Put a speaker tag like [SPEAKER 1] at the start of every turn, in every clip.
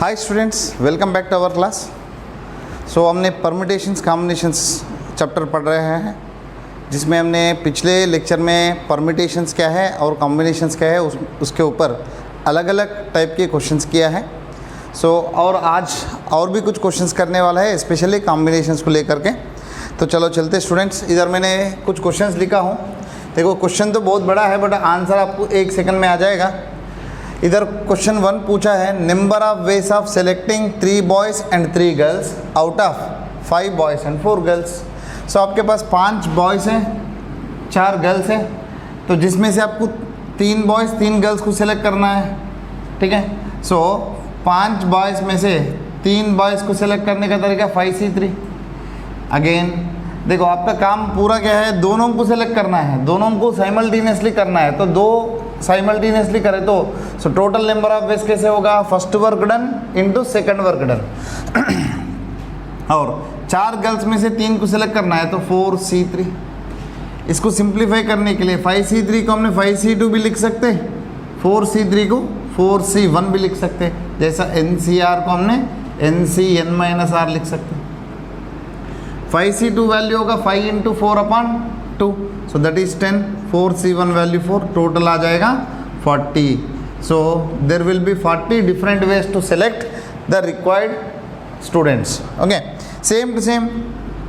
[SPEAKER 1] Hi students, welcome back to our class. So हमने permutations combinations chapter पढ़ रहे हैं, जिसमें हमने पिछले लेक्चर में परम्यूटेशंस क्या है और कॉम्बिनेशंस क्या है उसके ऊपर अलग अलग टाइप के क्वेश्चंस किया है। और आज और भी कुछ क्वेश्चंस करने वाला है, स्पेशली कॉम्बिनेशंस को लेकर के। तो चलो चलते स्टूडेंट्स। इधर मैंने कुछ क्वेश्चंस लिखा हूँ। देखो क्वेश्चन तो बहुत बड़ा है, बट आंसर आपको 1 सेकंड में आ जाएगा। इधर क्वेश्चन 1 पूछा है, number of ways of selecting 3 boys and 3 girls out of 5 boys and 4 girls. So आपके पास 5 बॉयज़ हैं, 4 गर्ल्स हैं, तो जिसमें से आपको 3 बॉयज़ 3 गर्ल्स को सिलेक्ट करना है। ठीक है। 5 बॉयज़ में से 3 बॉयज़ को सिलेक्ट करने का तरीका 5C3। अगेन देखो आपका काम पूरा क्या है, दोनों को सिलेक्ट करना है, दोनों को साइमल्टेनियसली करना है। तो 2 साइमल्टेनियसली करें तो टोटल नंबर ऑफ वेज कैसे होगा, first work done into second work done. और 4 गर्ल्स में से 3 को सिलेक्ट करना है तो 4C3। इसको सिंप्लीफाई करने के लिए 5C3 को हमने 5C2 भी लिख सकते, 4C3 को 4C1 भी लिख सकते, जैसा NCR को हमने NCN-R लिख सकते। 5C2 वैल्यू होगा 5 into 4/2, so that is 10। 4C1 value 4, total आ जाएगा 40। So there will be 40 different ways to select the required students. Okay, same to same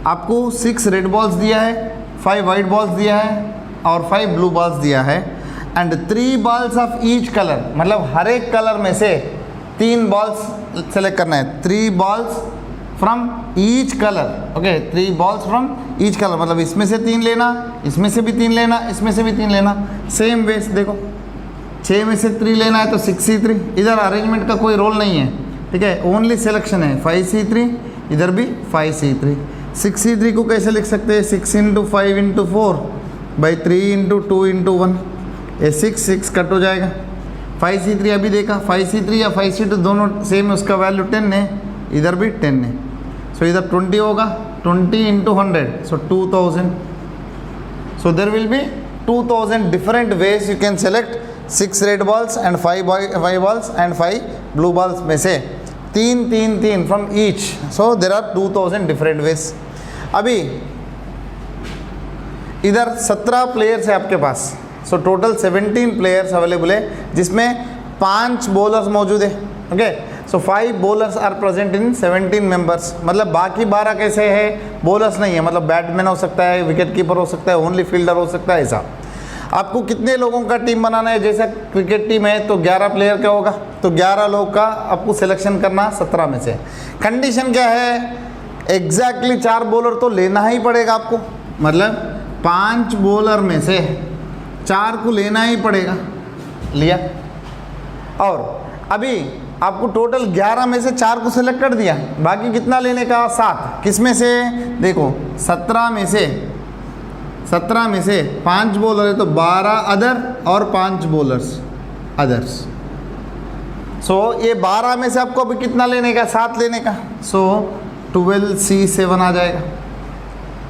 [SPEAKER 1] आपको 6 रेड बॉल्स दिया है, 5 वाइट बॉल्स दिया है और 5 ब्लू बॉल्स दिया है, and 3 balls of each colour, मतलब हर एक कलर में से 3 बॉल्स सेलेक्ट करना है। 3 balls from each colour. Okay, 3 balls from each colour, मतलब इसमें से 3 लेना, इसमें से भी 3 लेना, इसमें से भी 3 लेना। सेम वेज देखो 6 में से 3 लेना है तो 6C3। इधर अरेंजमेंट का कोई रोल नहीं है, ठीक है, ओनली सिलेक्शन है। 5C3, इधर भी 5C3। 6C3 को कैसे लिख सकते हैं, 6 into 5 into 4 by 3 into 2 into 1, ये 6 कट हो जाएगा। 5C3 अभी देखा, 5C3 या 5C2 दोनों सेम है, उसका वैल्यू 10 है, इधर भी 10 है। सो इधर 20 होगा, 20 into 100, so 2000। So there will be 2000 different ways you can select 6 red balls and 5 balls and 5 blue balls में से 3 from each. So there are 2000 different ways. अभी इधर 17 प्लेयर्स है आपके पास, सो टोटल 17 प्लेयर्स अवेलेबल है, जिसमें 5 बॉलर्स मौजूद है। Okay, so 5 bowlers are present in 17 members, मतलब बाकी 12 कैसे है, बॉलर्स नहीं है, मतलब बैट्समैन हो सकता है, विकेट कीपर हो सकता है, ओनली फील्डर हो सकता है। ऐसा आपको कितने लोगों का टीम बनाना है, जैसा क्रिकेट टीम है तो 11 प्लेयर का होगा, तो 11 लोग का आपको सिलेक्शन करना 17 में से। कंडीशन क्या है, एग्जैक्टली 4 बॉलर तो लेना ही पड़ेगा आपको, मतलब 5 बॉलर में से 4 को लेना ही पड़ेगा, लिया। और अभी आपको टोटल 11 में से 4 को सिलेक्ट कर दिया, बाकी कितना लेने का, 7। किस में से, देखो 17 में से 5 बॉलर है तो 12 अदर और 5 बॉलर्स अदर्स। सो ये 12 में से आपको अभी कितना लेने का, 7 लेने का, सो 12C7 आ जाएगा।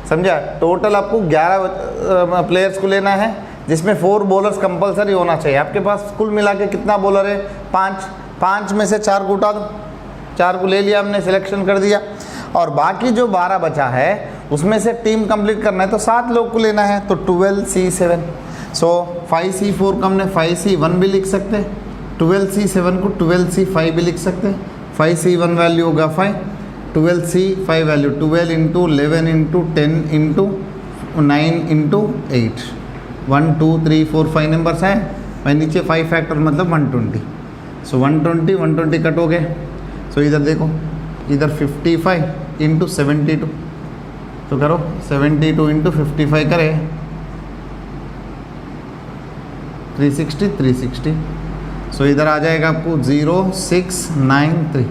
[SPEAKER 1] समझा, टोटल आपको 11 प्लेयर्स को लेना है, जिसमें 4 बॉलर्स कंपलसरी होना चाहिए। आपके पास कुल मिला के कितना बॉलर है, 5 में से 4 को उठा दो, 4 को ले लिया हमने, सिलेक्शन कर दिया, और बाकी जो 12 बचा है उसमें से टीम कंप्लीट करना है तो 7 लोग को लेना है, तो 12C7। सो 5C4 को हमने 5C1 भी लिख सकते हैं, 12C7 को 12C5 भी लिख सकते हैं। 5C1 वैल्यू होगा 5, 12C5 value 12 into 11 into 10 into 9 into 8, 1 2 3 4 5 numbers हैं, और नीचे 5 फैक्टर मतलब 120। सो 120 कट हो गए। सो इधर देखो, इधर 55 इंटू 72, तो करो 72 इंटू 55 करे 360। सो इधर आ जाएगा आपको 0693,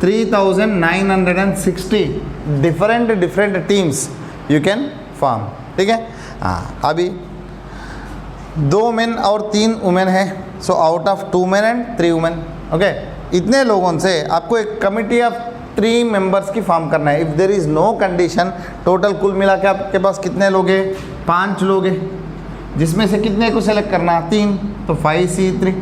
[SPEAKER 1] 3960 different teams you can form. ठीक है। हाँ, अभी 2 मेन और 3 वुमेन है, so out of 2 men and 3 women. Okay, इतने लोगों से आपको एक कमिटी ऑफ 3 मेंबर्स की फॉर्म करना है। If there is no condition, total कुल मिला के आपके पास कितने लोग हैं, 5 लोग हैं, जिसमें से कितने को सेलेक्ट करना, 3, तो 5C3।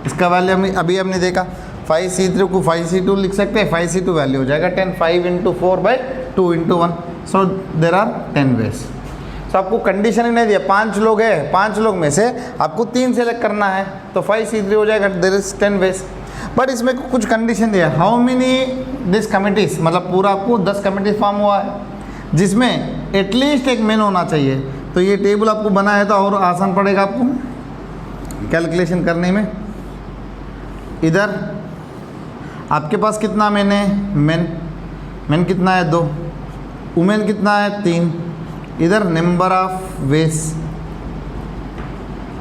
[SPEAKER 1] इसका वैल्यू अभी हमने देखा 5C3 को 5C2 लिख सकते हैं, 5C2 वैल्यू हो जाएगा 10, 5 into 4/2 into 1, so there are 10 ways. तो आपको कंडीशन ही नहीं दिया, 5 लोग है, 5 लोग में से आपको 3 सेलेक्ट करना है, तो 5C3 हो जाएगा, देर इज 10 वेज। बट इसमें कुछ कंडीशन दिया, हाउ मेनी दिस कमिटीज, मतलब पूरा आपको 10 कमिटीज फॉर्म हुआ है जिसमें एटलीस्ट एक मेन होना चाहिए। तो ये टेबल आपको बना है तो और आसान पड़ेगा आपको कैलकुलेशन करने में। इधर आपके पास कितना मेन है, मेन कितना है 2, वुमेन कितना है 3, इधर नंबर ऑफ वेस।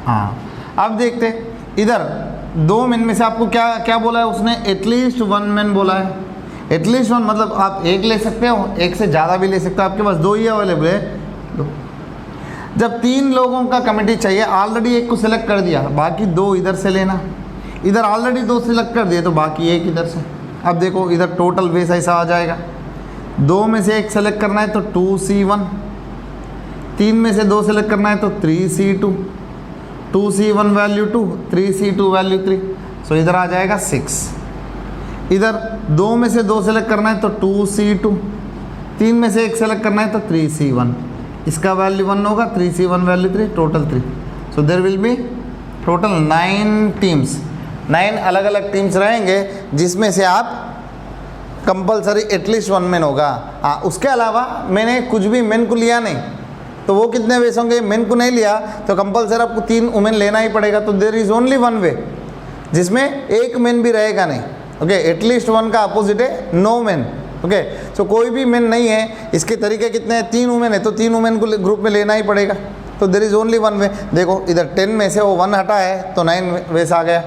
[SPEAKER 1] हाँ अब देखते इधर 2 मेन में से आपको क्या क्या बोला है उसने, एटलीस्ट 1 मेन बोला है। एटलीस्ट 1 मतलब आप 1 ले सकते हो, 1 से ज़्यादा भी ले सकते हो, आपके पास 2 ही अवेलेबल है। जब 3 लोगों का कमेटी चाहिए, ऑलरेडी 1 को सिलेक्ट कर दिया, बाकी 2 इधर से लेना, इधर ऑलरेडी 2 सिलेक्ट कर दिए तो बाकी 1 इधर से। अब देखो इधर टोटल वेस ऐसा आ जाएगा, 2 में से 1 सेलेक्ट करना है तो 2C1, 3 में से 2 सेलेक्ट करना है तो 3C2, 2C1 value 2, 3C2 value 3, सो इधर आ जाएगा 6। इधर 2 में से 2 सेलेक्ट करना है तो 2C2, 3 में से 1 सेलेक्ट करना है तो 3C1, इसका वैल्यू 1 होगा, 3C1 value 3, total 3। So there will be total 9 teams, 9 अलग अलग टीम्स रहेंगे जिसमें से आप कंपलसरी एटलीस्ट 1 मेन होगा। हाँ उसके अलावा मैंने कुछ भी मेन को लिया नहीं तो वो कितने वेस होंगे, मेन को नहीं लिया तो कंपलसरी आपको 3 वुमेन लेना ही पड़ेगा, तो देयर इज ओनली 1 वे जिसमें 1 मेन भी रहेगा नहीं। ओके एटलीस्ट 1 का अपोजिट है नो मेन। ओके सो कोई भी मेन नहीं है, इसके तरीके कितने हैं, 3 वुमेन है तो 3 वुमेन को ग्रुप में लेना ही पड़ेगा, तो देयर इज ओनली 1 वे। देखो इधर 10 में से वो 1 हटा है तो 9 वेस आ गया।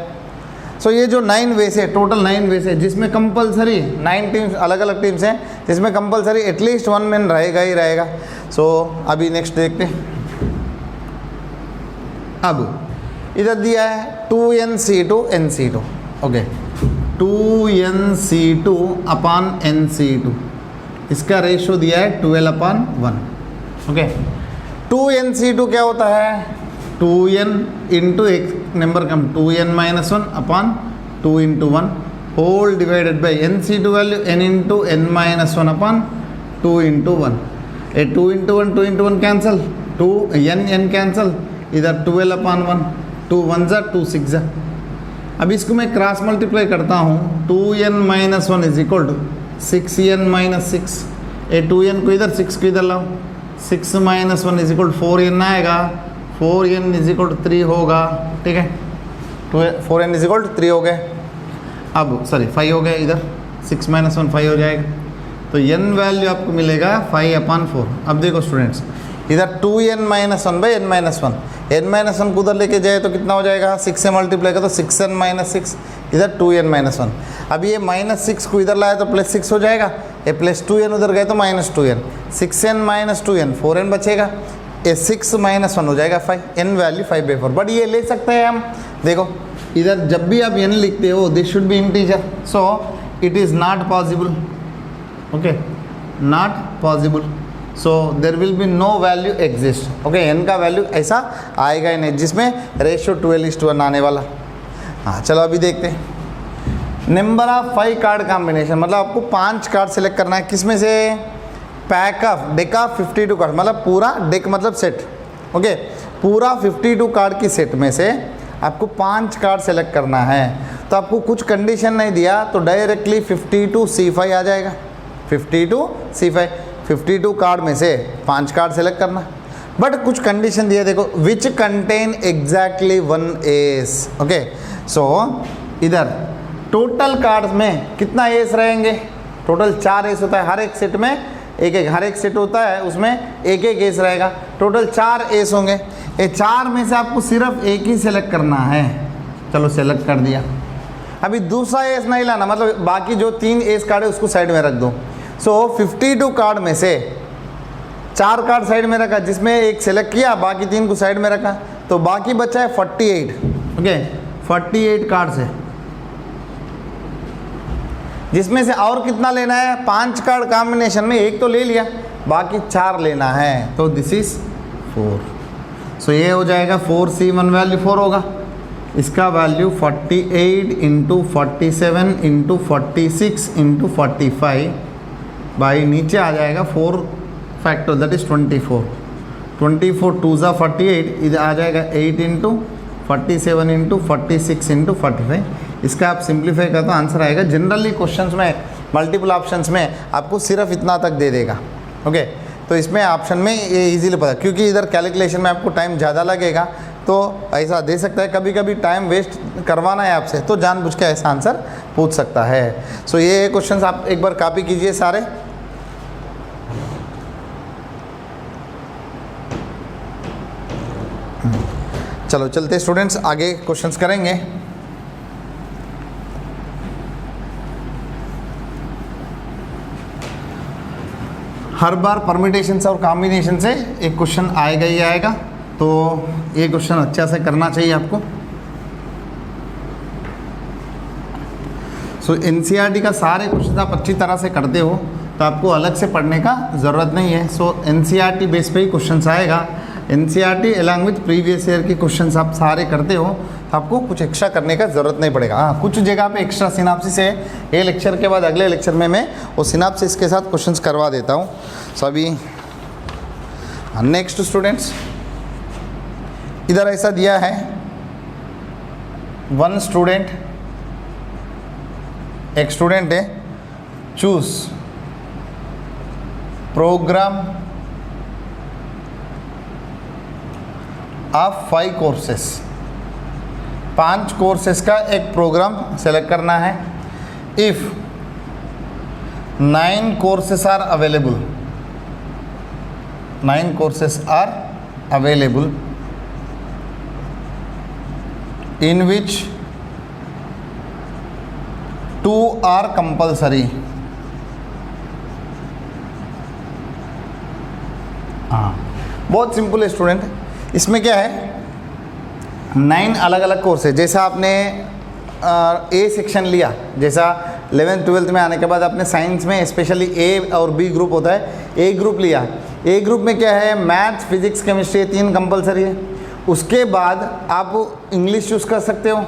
[SPEAKER 1] सो ये जो 9 वेस है, टोटल 9 वेस है जिसमें कंपलसरी 9 टीम्स अलग अलग टीम्स हैं जिसमें कंपलसरी एटलीस्ट 1 मेन रहेगा ही रहेगा। सो अभी नेक्स्ट देखते हैं। अब इधर दिया है 2NC2 NC2, okay 2NC2 upon NC2, इसका रेशो दिया है 12/1। ओके 2NC2 क्या होता है, 2n इंटू एक नंबर कम 2n-1 upon 2 into 1 whole divided by NC2 value n into n-1 upon 2 into 1। ए 2 into 1 2 into 1 cancel, 2 n cancel, इधर 12/1, 2 1 जा 2 6 जा। अब इसको मैं क्रॉस मल्टीप्लाई करता हूँ, 2n-1 is equal to 6n-6, A 2n को इधर 6 को इधर लाओ, 6-1 इज इक्वल टू 4n आएगा, 4n इज इक्वल टू 3 होगा, ठीक है 4n इज इक्वल टू 3 हो गए। अब सॉरी 5 हो गए, इधर 6-1 5 हो जाएगा, तो n वैल्यू आपको मिलेगा 5/4। अब देखो स्टूडेंट्स इधर 2n-1/n-1, n-1 को उधर लेके जाए तो कितना हो जाएगा, 6 से मल्टीप्लाई कर तो 6n-6, इधर 2n-1। अब ये -6 को इधर लाया तो +6 हो जाएगा, ये +2n उधर गए तो -2n, 6n-2n 4n बचेगा, ये 6-1 हो जाएगा 5, n वैल्यू 5/4। बट ये ले सकते हैं हम, देखो इधर जब भी आप n लिखते हो this should be integer, so it is not possible, okay not possible, so there will be no value exist. Okay n का वैल्यू ऐसा आएगा ही नहीं जिसमें रेशियो 12:1 आने वाला। हाँ चलो अभी देखते हैं। नंबर ऑफ 5 कार्ड कॉम्बिनेशन, मतलब आपको 5 कार्ड सेलेक्ट करना है, किसमें से, pack of deck of 52 card, मतलब पूरा डेक मतलब सेट, ओके पूरा 52 कार्ड की सेट में से आपको 5 कार्ड सेलेक्ट करना है। तो आपको कुछ कंडीशन नहीं दिया तो डायरेक्टली 52C5 आ जाएगा, 52C5, 52 कार्ड में से 5 कार्ड सेलेक्ट करना। बट कुछ कंडीशन दिया, देखो which contain exactly 1 S. Okay so इधर टोटल कार्ड्स में कितना एस रहेंगे, टोटल 4 एस होता है, हर एक सेट में हर एक सेट होता है उसमें एक एस रहेगा, टोटल 4 एस होंगे। ये 4 में से आपको सिर्फ एक ही सेलेक्ट करना है, चलो सेलेक्ट कर दिया। अभी दूसरा एस नहीं लाना, मतलब बाकी जो 3 एस कार्ड है उसको साइड में रख दो। सो 52 कार्ड में से 4 कार्ड साइड में रखा, जिसमें एक सेलेक्ट किया, बाकी 3 को साइड में रखा, तो बाकी बचा है 48। ओके 48 कार्ड्स है, जिसमें से और कितना लेना है, 5 कार्ड कॉम्बिनेशन में एक तो ले लिया, बाकी 4 लेना है, तो दिस इज 4। सो ये हो जाएगा 4C1 वैल्यू 4 होगा, इसका value 48 into 47 into 46 into 45 by नीचे आ जाएगा 4 फैक्टर दैट इज़ 24 2 ज़ा 48, इधर आ जाएगा 8 इंटू 47 इंटू 46 इंटू 45। इसका आप सिंप्लीफाई करते तो आंसर आएगा। जनरली क्वेश्चंस में मल्टीपल ऑप्शंस में आपको सिर्फ इतना तक दे देगा। ओके, तो इसमें ऑप्शन में ये इजीली पता, क्योंकि इधर कैलकुलेशन में आपको टाइम ज़्यादा लगेगा तो ऐसा दे सकता है। कभी कभी टाइम वेस्ट करवाना है आपसे तो जानबूझ के ऐसा आंसर पूछ सकता है। सो ये क्वेश्चंस आप एक बार कॉपी कीजिए सारे। चलो चलते स्टूडेंट्स, आगे क्वेश्चंस करेंगे। हर बार परम्यूटेशंस और कॉम्बिनेशन से एक क्वेश्चन आएगा ही आएगा, तो ये क्वेश्चन अच्छा से करना चाहिए आपको। सो एनसीईआरटी का सारे क्वेश्चन आप अच्छी तरह से करते हो तो आपको अलग से पढ़ने का ज़रूरत नहीं है। सो एनसीईआरटी बेस पे ही क्वेश्चंस आएगा। NCERT along with previous year के क्वेश्चंस आप सारे करते हो तो आपको कुछ एक्स्ट्रा करने का ज़रूरत नहीं पड़ेगा। हाँ, कुछ जगह पे एक्स्ट्रा सिनाप्सिस है, ये लेक्चर के बाद अगले लेक्चर में मैं वो सिनाप्सिस के साथ क्वेश्चंस करवा देता हूँ। सो अभी नेक्स्ट स्टूडेंट्स, इधर ऐसा दिया है, वन स्टूडेंट, एक स्टूडेंट है, choose program of 5 courses, 5 courses का एक प्रोग्राम सेलेक्ट करना है। If 9 courses are available, 9 courses are available in which 2 are compulsory। हाँ, बहुत सिंपल है स्टूडेंट। इसमें क्या है, 9 अलग अलग कोर्स है। जैसा आपने ए सेक्शन लिया, जैसा 11th 12th में आने के बाद आपने साइंस में स्पेशली ए और बी ग्रुप होता है, ए ग्रुप लिया। ए ग्रुप में क्या है, मैथ्स, फिजिक्स, केमिस्ट्री 3 कंपलसरी है। उसके बाद आप इंग्लिश चूज़ कर सकते हो,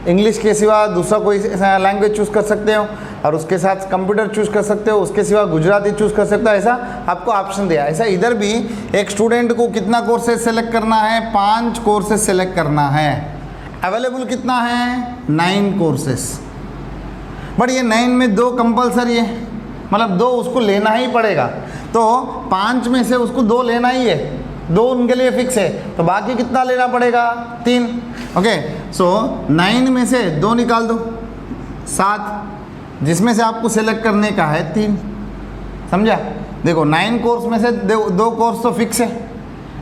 [SPEAKER 1] इंग्लिश के सिवा दूसरा कोई लैंग्वेज चूज़ कर सकते हो, और उसके साथ कंप्यूटर चूज़ कर सकते हो, उसके सिवा गुजराती चूज़ कर सकते हो। ऐसा आपको ऑप्शन दिया। ऐसा इधर भी एक स्टूडेंट को कितना कोर्सेज सेलेक्ट करना है, 5 कोर्सेज सेलेक्ट करना है। अवेलेबल कितना है, 9 कोर्सेस। बट ये 9 में 2 कंपलसरी है, मतलब 2 उसको लेना ही पड़ेगा। तो 5 में से उसको 2 लेना ही है, 2 उनके लिए फिक्स है, तो बाकी कितना लेना पड़ेगा, 3। ओके, सो 9 में से 2 निकाल दो, 7, जिसमें से आपको सेलेक्ट करने का है 3। समझा? देखो 9 कोर्स में से 2 कोर्स तो फिक्स है,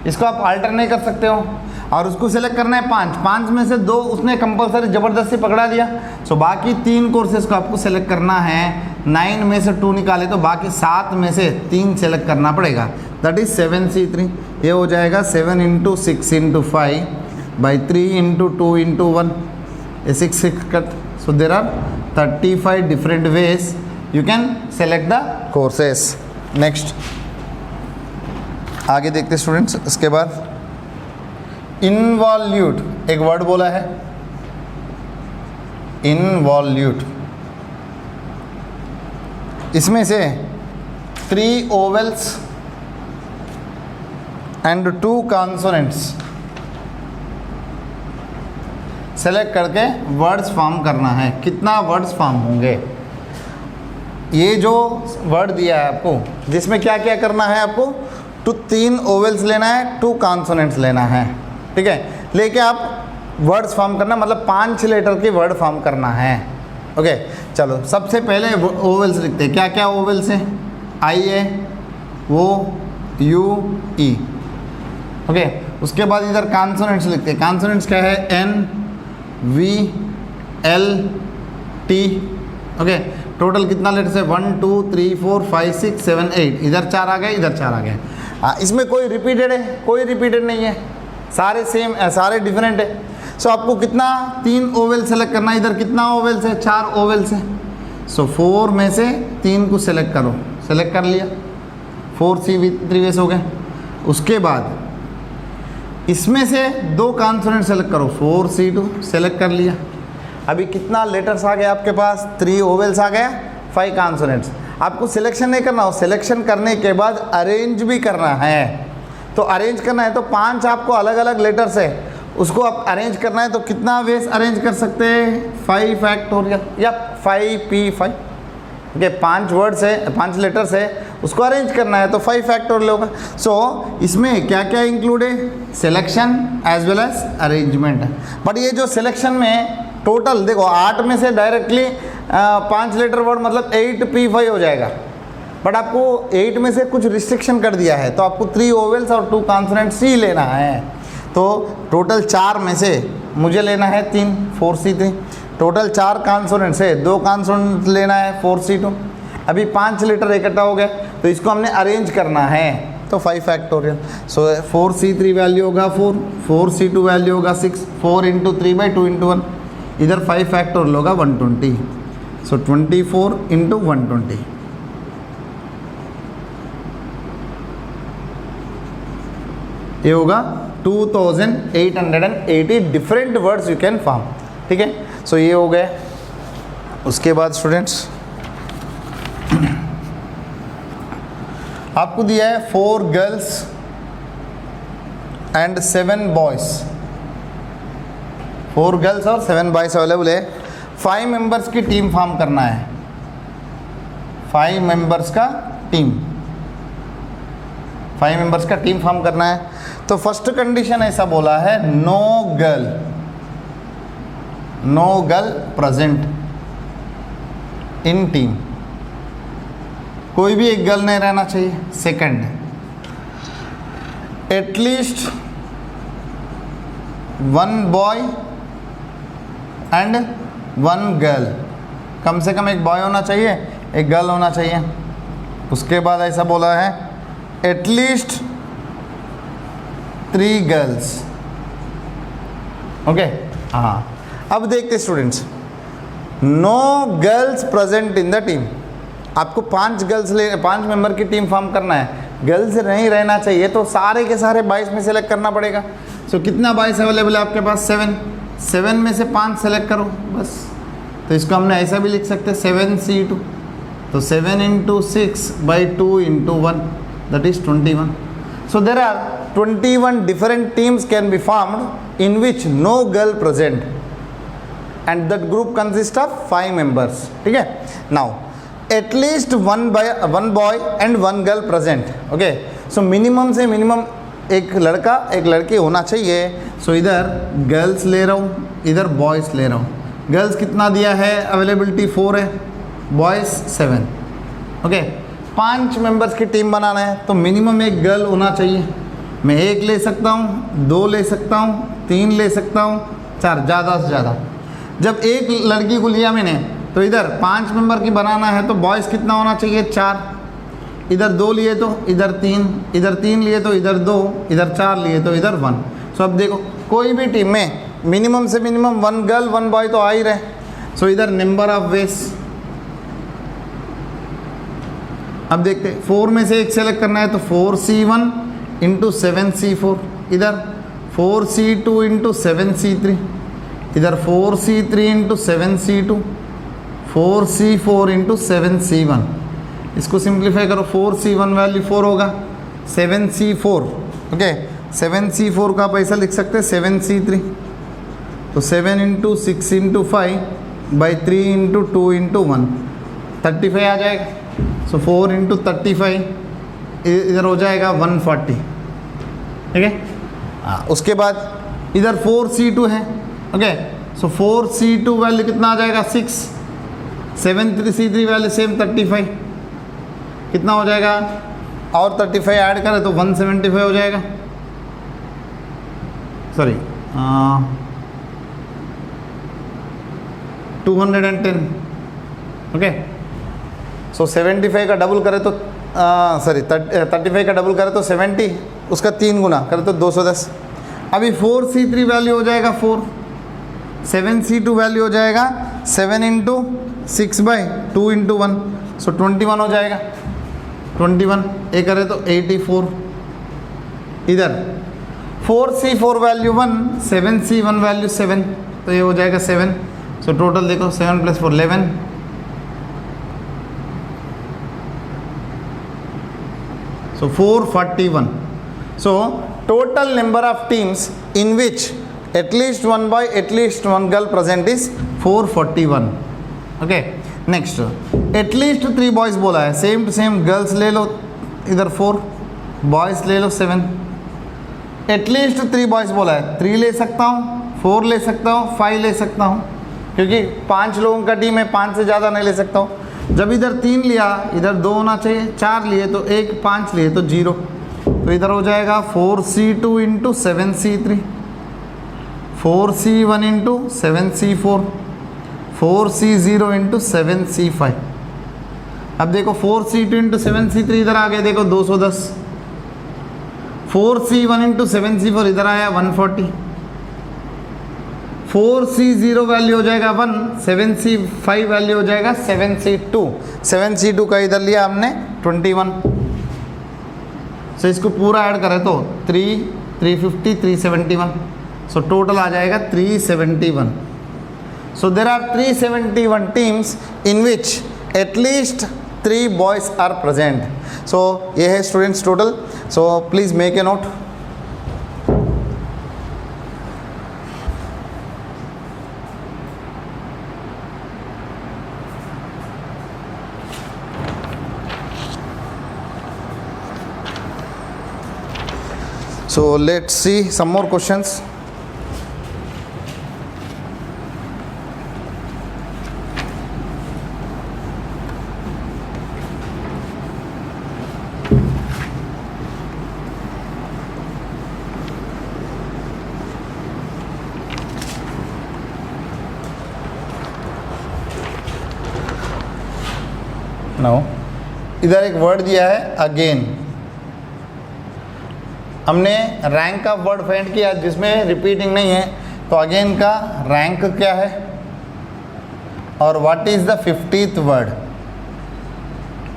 [SPEAKER 1] इसको आप अल्टर नहीं कर सकते हो, और उसको सेलेक्ट करना है 5 में से 2 उसने कंपलसरी ज़बरदस्ती पकड़ा दिया। सो बाकी 3 कोर्सेज को आपको सेलेक्ट करना है। 9 में से 2 निकाले तो बाकी 7 में से 3 सेलेक्ट करना पड़ेगा, दैट इज 7C3। ये हो जाएगा 7 into 6 into 5 by 3 into 2 into 1, ये 6 cut. So there are 35 different ways you can select the courses. Next आगे देखते स्टूडेंट्स। इसके बाद इनवॉल्यूट, एक वर्ड बोला है इनवॉल्यूट। इसमें से 3 ओवेल्स एंड 2 कॉन्सोनेंट्स सेलेक्ट करके वर्ड्स फॉर्म करना है। कितना वर्ड्स फॉर्म होंगे, ये जो वर्ड दिया है आपको, जिसमें क्या क्या करना है आपको, 3 ओवेल्स लेना है, 2 कॉन्सोनेंट्स लेना है। ठीक है, लेके आप वर्ड्स फॉर्म करना, मतलब 5 लेटर के वर्ड फॉर्म करना है। ओके, चलो सबसे पहले ओवेल्स लिखते हैं। क्या क्या ओवेल्स हैं, IA, O, U, E। Okay, उसके बाद इधर कॉन्सोनेंट्स लिखते हैं। कॉन्सोनेंट्स क्या है, N, V, L, T। Okay, total कितना लेटर्स है, 1 2 3 4 5 6 7 8। इधर 4 आ गए, इधर 4 आ गए। इसमें कोई रिपीटेड है, कोई रिपीटेड नहीं है, सारे सेम, सारे डिफरेंट है। सो आपको कितना, 3 ओवेल सेलेक्ट करना है। इधर कितना ओवेल्स है, 4 ओवेल्स है। सो 4 में से 3 को सेलेक्ट करो, सेलेक्ट कर लिया, 4C3 वेस हो गए। उसके बाद इसमें से दो कॉन्सोनेंट सेलेक्ट करो, 4C2 सेलेक्ट कर लिया। अभी कितना लेटर्स आ गए आपके पास, 3 ओवेल्स आ गए, 5 कॉन्सोनेंट्स। आपको सिलेक्शन नहीं करना हो, सिलेक्शन करने के बाद अरेंज भी करना है। तो अरेंज करना है तो 5 आपको अलग अलग लेटर्स है, उसको आप अरेंज करना है तो कितना वेस अरेंज कर सकते हैं, 5 फैक्टोरियल या 5p5। ओके, 5 वर्ड्स है, 5 लेटर्स है, उसको अरेंज करना है तो 5 फैक्टोरियल होगा। सो इसमें क्या क्या इंक्लूड है, selection as well as arrangement. But ये जो सिलेक्शन में टोटल देखो 8 में से डायरेक्टली 5 लेटर वर्ड मतलब 8p5 हो जाएगा। बट आपको 8 में से कुछ रिस्ट्रिक्शन कर दिया है, तो आपको 3 ओवेल्स और 2 कॉन्सोनेंट्स ही लेना है। तो टोटल 4 में से मुझे लेना है 3, 4C3। टोटल 4 कॉन्सोनेंट्स है, 2 कॉन्सोनेंट्स लेना है 4C2। अभी 5 लेटर इकट्ठा हो गया, तो इसको हमने अरेंज करना है तो 5 फैक्टोरियल। सो 4C3 वैल्यू होगा 4, 4C2 वैल्यू होगा 6, 4 इंटू 3/2 इंटू 1, इधर 5 फैक्टोरियल होगा 120। सो 24 इंटू 120, ये होगा 2880 different words you can form. ठीक है, सो ये हो गए। उसके बाद स्टूडेंट्स आपको दिया है 4 गर्ल्स एंड 7 बॉयज, 4 गर्ल्स और 7 बॉयज अवेलेबल है। 5 मेंबर्स की टीम फॉर्म करना है, 5 मेंबर्स का टीम, 5 मेंबर्स का टीम फॉर्म करना है। तो फर्स्ट कंडीशन ऐसा बोला है, no girl present in team, कोई भी एक गर्ल नहीं रहना चाहिए। Second, at least 1 boy and 1 girl, कम से कम एक बॉय होना चाहिए, एक गर्ल होना चाहिए। उसके बाद ऐसा बोला है, एटलीस्ट 3 गर्ल्स। ओके, हाँ। अब देखते students, no girls present in the team. आपको 5 मेंबर की टीम फॉर्म करना है, गर्ल्स नहीं रहना चाहिए, तो सारे के सारे 22 में सेलेक्ट करना पड़ेगा। सो कितना 22 अवेलेबल है आपके पास, 7 में से 5 सेलेक्ट करो बस। तो इसको हमने ऐसा भी लिख सकते हैं 7C2, तो 7 into 6/2 into 1, that is 21। So there are 21 different teams can be formed in which no girl present, and that group consists of 5 members. ठीक है, now at least one boy and 1 girl present. Okay, so minimum से minimum एक लड़का एक लड़की होना चाहिए। so इधर गर्ल्स ले रहा हूँ, इधर बॉयज़ ले रहा हूँ। गर्ल्स कितना दिया है, अवेलेबिलिटी 4 है, बॉयज़ 7। ओके, 5 मेंबर्स की टीम बनाना है तो मिनिमम एक गर्ल होना चाहिए। मैं 1 ले सकता हूँ, 2 ले सकता हूँ, 3 ले सकता हूँ, 4, ज़्यादा से ज़्यादा। जब एक लड़की को लिया मैंने तो इधर 5 मेंबर की बनाना है तो बॉयज़ कितना होना चाहिए, 4। इधर 2 लिए तो इधर 3, इधर 3 लिए तो इधर 2, इधर 4 लिए तो इधर 1। सो अब देखो कोई भी टीम में मिनिमम से मिनिमम 1 गर्ल 1 बॉय तो आ ही रहे। सो इधर नंबर ऑफ वेस, अब देखते हैं 4 में से एक सेलेक्ट करना है तो 4C1 इंटू 7C4, इधर 4C2 इंटू 7C3, इधर 4C3 into 7C2, 4C4 into 7C1। इसको सिंप्लीफाई करो, 4C1 वैल्यू 4 होगा, 7C4 ओके, 7C4 का आप ऐसा लिख सकते हैं 7C3, तो 7 इंटू 6 इंटू 5/3 इंटू 2 इंटू 1, 35 आ जाएगा। सो 4 इंटू 35 इधर हो जाएगा 140। ठीक है, हाँ। उसके बाद इधर 4C2 है। ओके, सो 4C2 वैल्यू कितना आ जाएगा, 6, 7C3 वैल्यू सेम 35, कितना हो जाएगा, और 35 ऐड करें तो 175 हो जाएगा, सॉरी 210। ओके, सो 75 का डबल करें तो 35 का डबल करें तो 70, उसका 3 गुना करें तो 210। अभी 4C3 वैल्यू हो जाएगा 4, 7C2 वैल्यू हो जाएगा 7 इंटू 6/2 इंटू 1, सो 21 हो जाएगा। 21 ये करें तो 84। इधर 4C4 वैल्यू 1, 7C1 वैल्यू 7, तो ये हो जाएगा 7. सो टोटल देखो 7 + 4 11. So 441. So total number of teams in which at least one boy, at least one girl present is 441. Okay. Next, at least 3 boys बोला है. सेम टू सेम गर्ल्स ले लो, इधर 4, boys ले लो 7. एटलीस्ट 3 बॉयज़ बोला है, 3 ले सकता हूँ, 4 ले सकता हूँ, 5 ले सकता हूँ, क्योंकि 5 लोगों का टीम है, 5 से ज़्यादा नहीं ले सकता हूँ. जब इधर 3 लिया, इधर 2 होना चाहिए, 4 लिए तो 1, 5 लिए तो 0, तो इधर हो जाएगा 4C2 × 7C3, 4C1 × 7C4, 4C0 × 7C5. अब देखो 4C2 × 7C3 इधर आ गया, देखो 210. 4C1 × 7C4 इधर आया 140. 4C0 वैल्यू हो जाएगा 1, 7C5 वैल्यू हो जाएगा 7C2. 7C2 का इधर लिया हमने 21. सो इसको पूरा ऐड करें तो 3, 350, 371. सो टोटल आ जाएगा 371. So there are 371 teams in which at least 3 boys are present. So ये है students total. So please make a note. So let's see some more questions. Now इधर एक वर्ड दिया है अगेन. हमने रैंक का वर्ड फाइंड किया जिसमें रिपीटिंग नहीं है, तो अगेन का रैंक क्या है और what is the 50th word.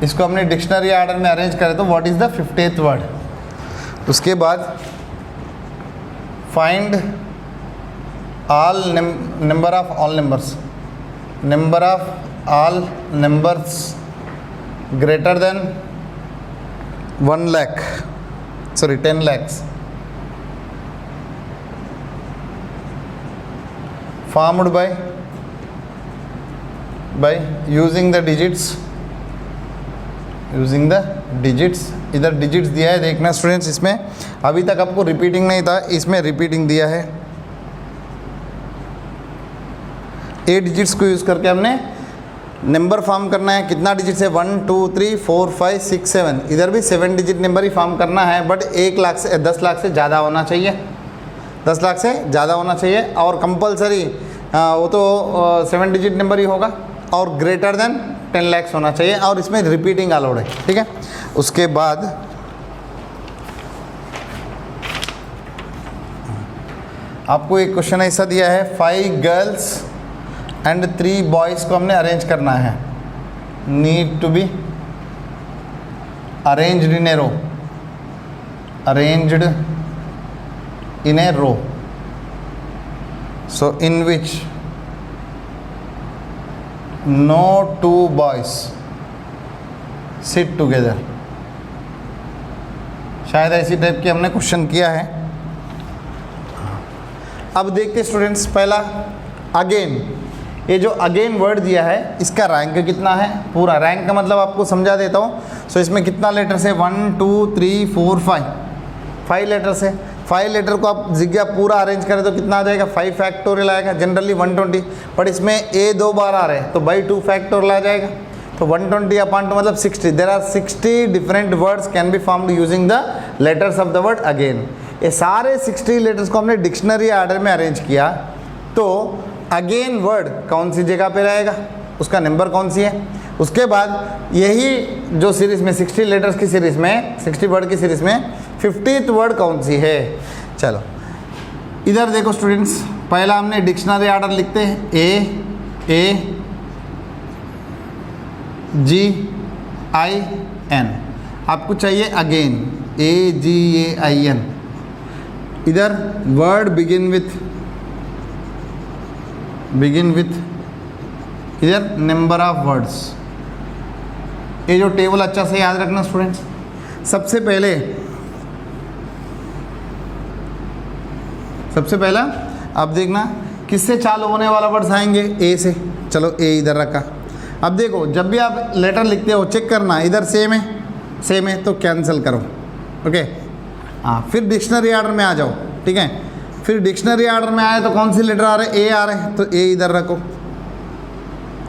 [SPEAKER 1] इसको हमने डिक्शनरी ऑर्डर में अरेंज करें तो what is the 50th word. उसके बाद find all number of all numbers, number of all numbers greater then 1 lakh, sorry 10 lakhs, formed by using the digits, इधर digits दिया है. देखना स्टूडेंट्स, इसमें अभी तक आपको रिपीटिंग नहीं था, इसमें रिपीटिंग दिया है. 8 डिजिट्स को यूज़ करके हमने नंबर फॉर्म करना है. कितना डिजिट है? 1 2 3 4 5 6 7. इधर भी 7 डिजिट नंबर ही फॉर्म करना है, बट 1 लाख से 10 लाख से ज़्यादा होना चाहिए, 10 लाख से ज़्यादा होना चाहिए. और कंपलसरी वो तो 7 डिजिट नंबर ही होगा और ग्रेटर देन 10 लाख होना चाहिए, और इसमें रिपीटिंग अलाउड है. ठीक है. उसके बाद आपको एक क्वेश्चन ऐसा दिया है, 5 गर्ल्स एंड 3 बॉयज़ को हमने अरेंज करना है. Need to be arranged in a row, arranged in a row. So in which no 2 boys sit together. शायद ऐसी टाइप की हमने क्वेश्चन किया है. अब देखते स्टूडेंट्स, पहला अगेन. ये जो अगेन वर्ड दिया है इसका रैंक कितना है, पूरा रैंक का मतलब आपको समझा देता हूँ. सो इसमें कितना लेटर्स है? 1 2 3 4 5 लेटर्स है. 5 लेटर को आप जिग्या पूरा अरेंज करें तो कितना आ जाएगा? 5 फैक्टोरियल आएगा. जनरली 120, बट इसमें ए 2 बार आ रहे हैं तो बाई 2 फैक्टोरियल आ जाएगा. तो 120/2 मतलब 60. There are 60 different words can be formed using the letters of the word again. ये सारे 60 लेटर्स को हमने डिक्शनरी ऑर्डर में अरेंज किया. तो अगेन वर्ड कौन सी जगह पे रहेगा, उसका नंबर कौन सी है. उसके बाद यही जो सीरीज़ में 60 लेटर्स की सीरीज़ में, 60 वर्ड की सीरीज़ में 50th वर्ड कौन सी है. चलो इधर देखो स्टूडेंट्स, पहला हमने डिक्शनरी ऑर्डर लिखते हैं. A G I N. आपको चाहिए अगेन, AGAIN. इधर वर्ड बिगिन विथ इधर नंबर ऑफ वर्ड्स। ये जो टेबल अच्छा से याद रखना स्टूडेंट्स। सबसे पहला अब देखना किससे चालू होने वाला वर्ड्स आएंगे, ए से। चलो ए इधर रखा। अब देखो जब भी आप लेटर लिखते हो चेक करना इधर सेम है तो कैंसिल करो। ओके हाँ, फिर डिक्शनरी ऑर्डर में आ जाओ। ठीक है, फिर डिक्शनरी ऑर्डर में आए तो कौन सी लेटर आ रहे, ए आ रहे हैं तो ए इधर रखो।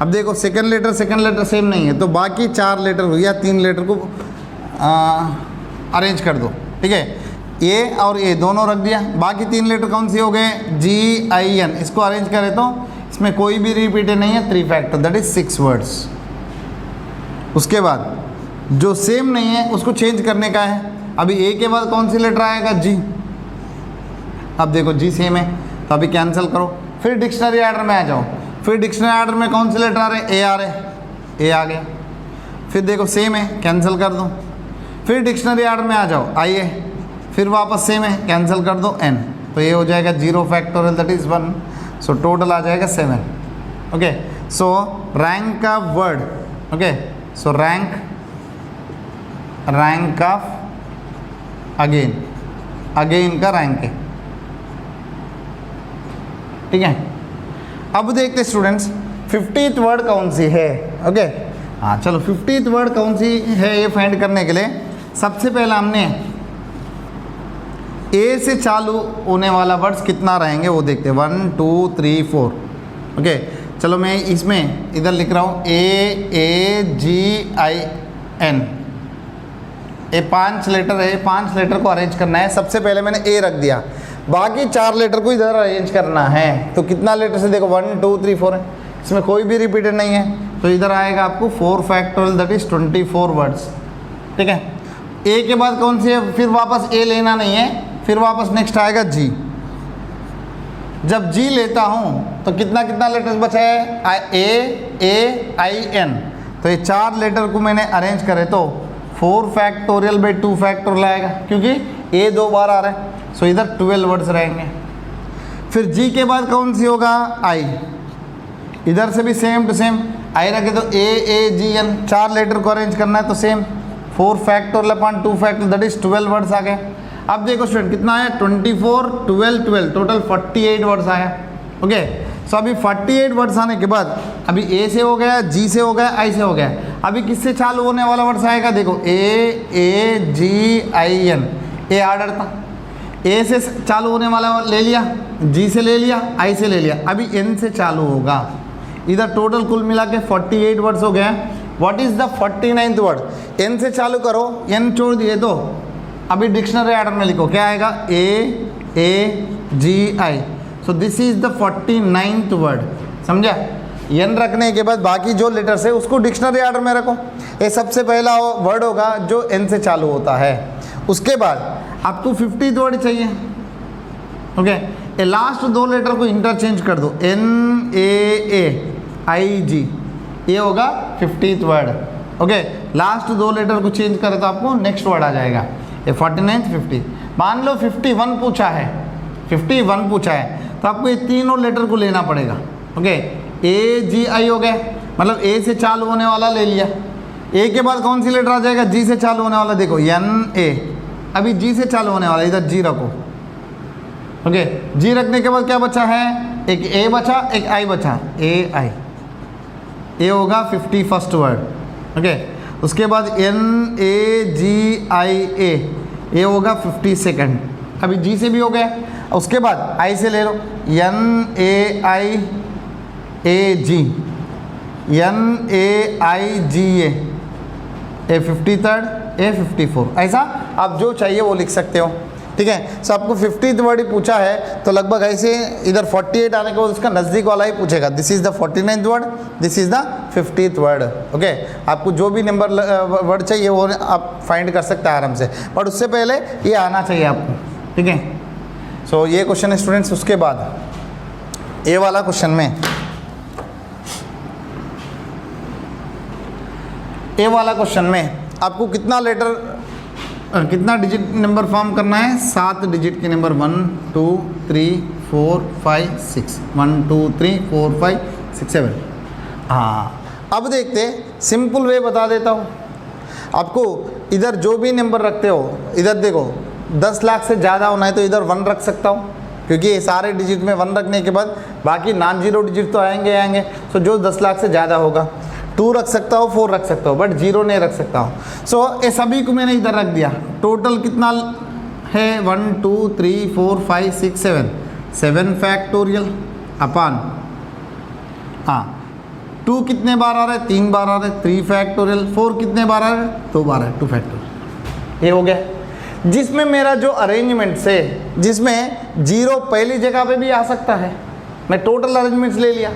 [SPEAKER 1] अब देखो सेकंड लेटर सेम नहीं है तो बाकी 4 लेटर या 3 लेटर को अरेंज कर दो। ठीक है, ए और ए दोनों रख दिया। बाकी 3 लेटर कौन सी हो गए, GIN। इसको अरेंज करें तो इसमें कोई भी रिपीटेड नहीं है, 3 फैक्टर दैट इज 6 वर्ड्स। उसके बाद जो सेम नहीं है उसको चेंज करने का है। अभी ए के बाद कौन सी लेटर आएगा, G। अब देखो G सेम है तो अभी कैंसिल करो। फिर डिक्शनरी ऑर्डर में आ जाओ। फिर डिक्शनरी ऑर्डर में कौन से लेटर आ रहे हैं, ए आ रहे, ए आ गया। फिर देखो सेम है, कैंसिल कर दो। फिर डिक्शनरी ऑर्डर में आ जाओ, आई है। फिर वापस सेम है, कैंसिल कर दो, n। तो ये हो जाएगा 0 factorial that is 1। So total आ जाएगा 7। Okay, so rank of word. Okay, so rank of again का रैंक है। ठीक है, अब देखते स्टूडेंट्स 50th वर्ड कौन सी है। ओके हाँ, चलो 50th वर्ड कौन सी है ये फाइंड करने के लिए सबसे पहले हमने ए से चालू होने वाला वर्ड्स कितना रहेंगे वो देखते हैं। 1 2 3 4। ओके चलो मैं इसमें इधर लिख रहा हूँ AGIN। ये 5 लेटर है, 5 लेटर को अरेंज करना है। सबसे पहले मैंने ए रख दिया, बाकी 4 लेटर को इधर अरेंज करना है। तो कितना लेटर से देखो 1 2 3 4 है, इसमें कोई भी रिपीटेड नहीं है तो इधर आएगा आपको 4 फैक्टोरियल दैट इज 24 वर्ड्स। ठीक है, ए के बाद कौन सी है, फिर वापस ए लेना नहीं है, फिर वापस नेक्स्ट आएगा G। जब G लेता हूँ तो कितना लेटर्स बचा है, AIN। तो ये 4 लेटर को मैंने अरेंज करे तो 4 फैक्टोरियल बाई 2 फैक्टोरियल आएगा क्योंकि A 2 बार आ रहा है। सो इधर 12 वर्ड्स रहेंगे। फिर G के बाद कौन सी होगा, I। इधर से भी सेम टू सेम I रखे तो AGN। 4 लेटर को अरेंज करना है तो same 4 factorial upon 2 factorial that is 12 words आ गए। अब देखो स्टूडेंट कितना आया, 24 12 12 टोटल 48 वर्ड्स आया। ओके सो अभी 48 वर्ड्स आने के बाद अभी ए से हो गया, G से हो गया, आई से हो गया। अभी किससे चालू होने वाला वर्ड्स आएगा, देखो AGIN। ए ऑर्डर था, ए से चालू होने वाला ले लिया, G से ले लिया, आई से ले लिया। अभी N से चालू होगा। इधर टोटल कुल मिला के 48 वर्ड्स हो गया। What is the 49th word, N से चालू करो, N छोड़ दिए तो अभी डिक्शनरी ऑर्डर में लिखो क्या आएगा, AGI। So this is the 49th word. समझा, N रखने के बाद बाकी जो लेटर्स है उसको डिक्शनरी ऑर्डर में रखो। ये सबसे पहला वर्ड होगा जो N से चालू होता है। उसके बाद आपको 50th वर्ड चाहिए। ओके ये लास्ट 2 लेटर को इंटरचेंज कर दो, NAAIG। ये होगा 50th word. Okay last 2 letter को चेंज करें तो आपको नेक्स्ट वर्ड आ जाएगा। ये 49th 50। मान लो 51 पूछा है, 51 पूछा है तो आपको ये तीनों लेटर को लेना पड़ेगा। ओके AGI हो गया, मतलब ए से चालू होने वाला ले लिया। ए के बाद कौन सी लेटर आ जाएगा, G से चालू होने वाला, देखो NA। अभी G से चालू होने वाला, इधर G रखो। ओके G रखने के बाद क्या बचा है, एक A बचा, एक I बचा, AI। ये होगा 51st वर्ड। ओके उसके बाद NAGIA, ये होगा 52nd। अभी G से भी हो गया। उसके बाद I से ले लो, NAIAG, NAIGA, A 53rd, A 54। ऐसा आप जो चाहिए वो लिख सकते हो। ठीक है, सो आपको 50th वर्ड ही पूछा है तो लगभग ऐसे इधर 48 आने के बाद उसका नज़दीक वाला ही पूछेगा। This is the 49th word, this is the 50th word. Okay आपको जो भी नंबर वर्ड चाहिए वो आप फाइंड कर सकते हैं आराम से, बट उससे पहले ये आना चाहिए आपको। ठीक है, सो ये क्वेश्चन है स्टूडेंट्स। उसके बाद ए वाला क्वेश्चन में, ए वाला क्वेश्चन में आपको कितना लेटर कितना डिजिट नंबर फॉर्म करना है, 7 डिजिट के नंबर 1 2 3 4 5 6 1 2 3 4 5 6 7। हाँ अब देखते सिंपल वे बता देता हूँ आपको। इधर जो भी नंबर रखते हो, इधर देखो 10 लाख से ज़्यादा होना है तो इधर 1 रख सकता हूँ, क्योंकि ये सारे डिजिट में 1 रखने के बाद बाकी नॉन जीरो डिजिट तो आएंगे। सो जो 10 लाख से ज़्यादा होगा 2 रख सकता हो, 4 रख सकता हो, बट 0 नहीं रख सकता हूँ। सो ये सभी को मैंने इधर रख दिया। टोटल कितना है 1 2 3 4 5 6 7 फैक्टोरियल अपान 2 कितने बार आ रहे हैं, 3 बार आ रहे हैं, 3 फैक्टोरियल। 4 कितने बार आ रहे हैं, 2 बार है, 2 फैक्टोरियल। ये हो गया। जिसमें मेरा जो अरेंजमेंट से जिसमें 0 पहली जगह पे भी आ सकता है, मैं टोटल अरेंजमेंट्स ले लिया।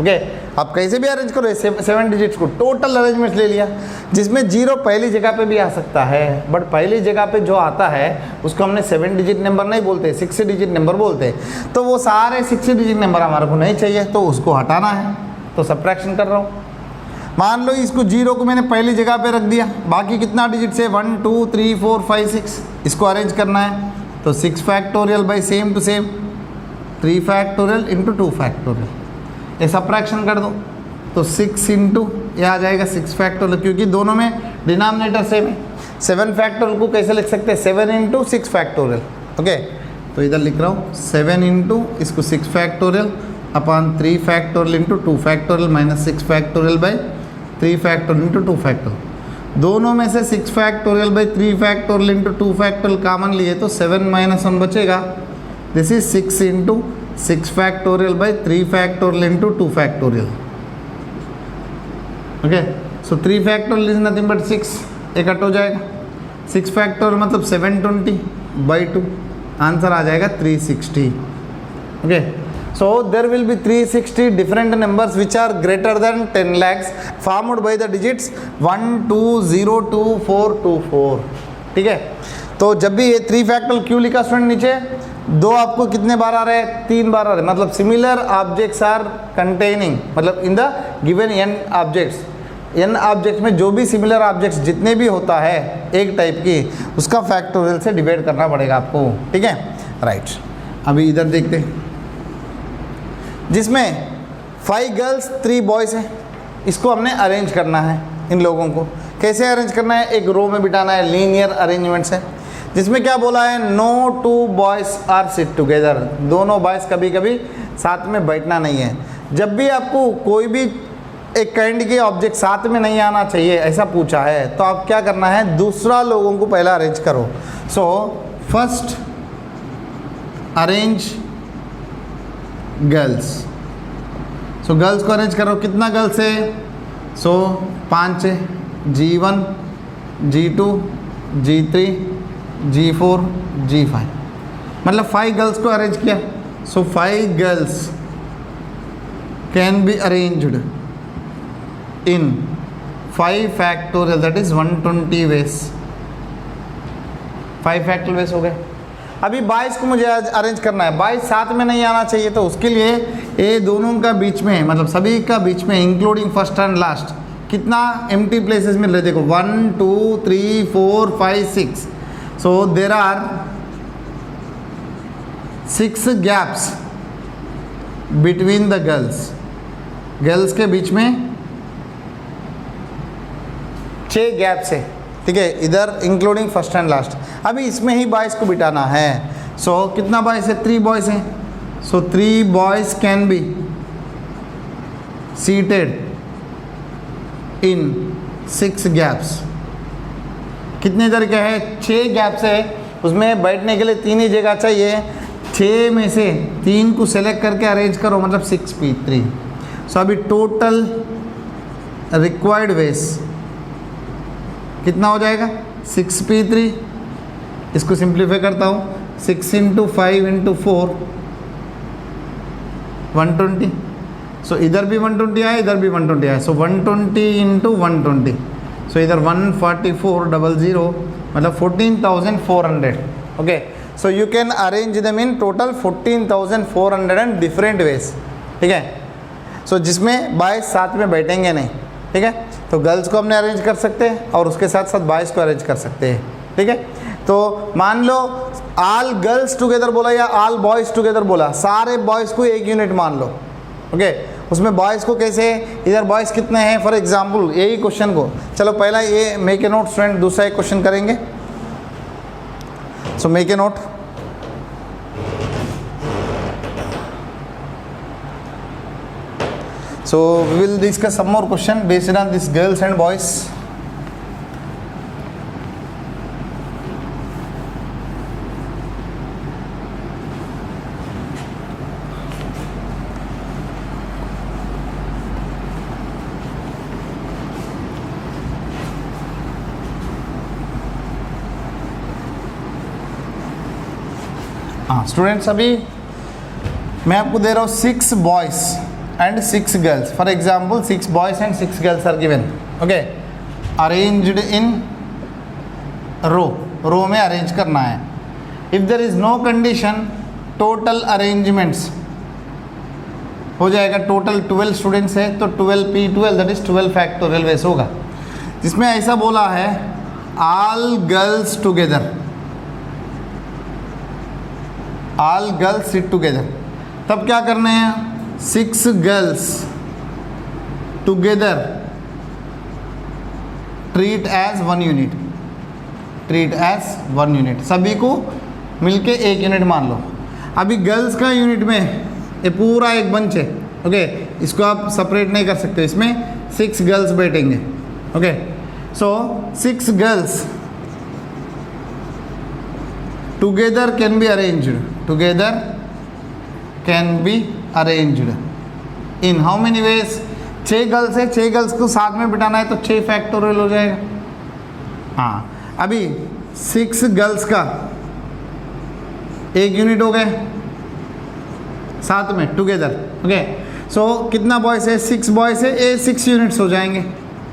[SPEAKER 1] ओके आप कैसे भी अरेंज करो 7 डिजिट्स को, टोटल अरेंजमेंट्स ले लिया जिसमें 0 पहली जगह पे भी आ सकता है, बट पहली जगह पे जो आता है उसको हमने 7 डिजिट नंबर नहीं बोलते, 6 डिजिट नंबर बोलते। तो वो सारे 6 डिजिट नंबर हमारे को नहीं चाहिए, तो उसको हटाना है, तो सब्ट्रैक्शन कर रहा हूँ। मान लो इसको 0 को मैंने पहली जगह पे रख दिया, बाकी कितना डिजिट है 1 2 3 4 5 6, इसको अरेंज करना है तो 6 factorial by same to same 3 factorial into 2 factorial, ये सब्ट्रैक्शन कर दो तो 6 इंटू ये आ जाएगा 6 फैक्टोरियल, क्योंकि दोनों में डिनोमिनेटर सेम है। 7 फैक्टोरियल को कैसे लिख सकते हैं, 7 इंटू 6 फैक्टोरियल। ओके तो इधर लिख रहा हूँ 7 इंटू इसको 6 factorial upon 3 factorial into 2 factorial minus 6 factorial by 3 factorial into 2 factorial. दोनों में से 6 factorial by 3 factorial into 2 factorial common लिए तो 7 माइनस 1 बचेगा। This is 6 into 6 factorial by 3 factorial into 2 factorial. Okay so 3 factorial is nothing but 6, एक cut हो जाएगा। 6 factorial मतलब 720 बाई 2, आंसर आ जाएगा 360। Okay so there will be 360 different numbers which are greater than 10 lakhs formed by the digits 1 2 0 2 4 2 4। ठीक है, तो जब भी ये 3 फैक्टोरियल क्यों लिखा स्टूडेंट नीचे, 2 आपको कितने बार आ रहे हैं, 3 बार आ रहे हैं, मतलब सिमिलर ऑब्जेक्ट्स आर कंटेनिंग, मतलब in the given n objects, n objects में जो भी सिमिलर ऑब्जेक्ट्स जितने भी होता है एक टाइप की, उसका फैक्टोरियल से डिवाइड करना पड़ेगा आपको। ठीक है राइट, अभी इधर देखते हैं जिसमें 5 गर्ल्स 3 बॉयज़ हैं, इसको हमने अरेंज करना है। इन लोगों को कैसे अरेंज करना है, एक रो में बिठाना है, लीनियर अरेंजमेंट से। जिसमें क्या बोला है, no 2 boys are sit together, दोनों बॉयज़ कभी कभी साथ में बैठना नहीं है। जब भी आपको कोई भी एक काइंड के ऑब्जेक्ट साथ में नहीं आना चाहिए ऐसा पूछा है, तो आप क्या करना है, दूसरा लोगों को पहला अरेंज करो। So first arrange girls, so girls को अरेंज करो। कितना गर्ल्स है, सो 5 है, G1 G2 G3 G4 G5, मतलब 5 गर्ल्स को अरेंज किया। So 5 girls can be arranged in 5 factorial that is 120 ways. 5 factorial ways हो गए। अभी 22 को मुझे अरेंज करना है, 22 साथ में नहीं आना चाहिए, तो उसके लिए ये दोनों का बीच में, मतलब सभी का बीच में इंक्लूडिंग फर्स्ट एंड लास्ट कितना एम्प्टी प्लेसेस मिल रहे, देखो 1 2 3 4 5 6, so there are 6 gaps between the girls, girls के बीच में 6 गैप्स है। ठीक है, इधर इंक्लूडिंग फर्स्ट एंड लास्ट। अभी इसमें ही बॉयज़ को बिठाना है। सो कितना बॉयज़ है, 3 बॉयज़ हैं। सो 3 boys can be seated in 6 gaps. कितने इधर क्या है, 6 गैप्स है, उसमें बैठने के लिए 3 ही जगह चाहिए। 6 में से 3 को सेलेक्ट करके अरेंज करो, मतलब 6p3। सो अभी टोटल रिक्वायर्ड वेस कितना हो जाएगा, 6p3। इसको सिंप्लीफाई करता हूँ, 6 इंटू 5 इंटू 4 120। सो इधर भी 120 आया, इधर भी 120 आया, सो 120 इंटू 120, सो इधर 14400 मतलब 14,400। Okay so you can arrange them in total 14,400 and different ways. ठीक है, सो जिसमें बॉयज़ साथ में बैठेंगे नहीं। ठीक है, तो गर्ल्स को हमने अरेंज कर सकते हैं और उसके साथ साथ बॉयज़ को अरेंज कर सकते हैं। ठीक है। तो मान लो ऑल गर्ल्स टुगेदर बोला या ऑल बॉयज़ टुगेदर बोला, सारे बॉयज़ को एक यूनिट मान लो, ओके। उसमें बॉयज़ को कैसे, इधर बॉयज़ कितने हैं फॉर एग्जांपल, यही क्वेश्चन को, चलो पहला ये मेक ए नोट स्टूडेंट, दूसरा एक क्वेश्चन करेंगे। So make a note. So we will discuss some more question based on this girls and boys. हाँ स्टूडेंट्स, अभी मैं आपको दे रहा हूँ 6 boys and 6 girls. For example, 6 boys and 6 girls are given. Okay, arranged in row में arrange करना है. If there is no condition, total arrangements हो जाएगा. टोटल 12 स्टूडेंट्स है तो 12p12 दैट इज 12 फैक्टोरियल वेस होगा. जिसमें ऐसा बोला है all girls together, all girls sit together. तब क्या करना है, 6 girls together treat as 1 unit, treat as 1 unit, सभी को मिलके एक यूनिट मान लो. अभी गर्ल्स का यूनिट में ये पूरा एक बंच है, ओके, इसको आप सेपरेट नहीं कर सकते, इसमें 6 गर्ल्स बैठेंगे, okay. So 6 girls together can be arranged, together can be arranged in how many veg. 6 girls है, 6 गर्ल्स को साथ में बिठाना है तो 6 फैक्टोरियल हो जाएगा. हाँ, अभी 6 गर्ल्स का एक यूनिट हो गए साथ में टुगेदर, ओके. सो कितना बॉयज़ है, 6 बॉयज़ है, ये 6 यूनिट्स हो जाएंगे,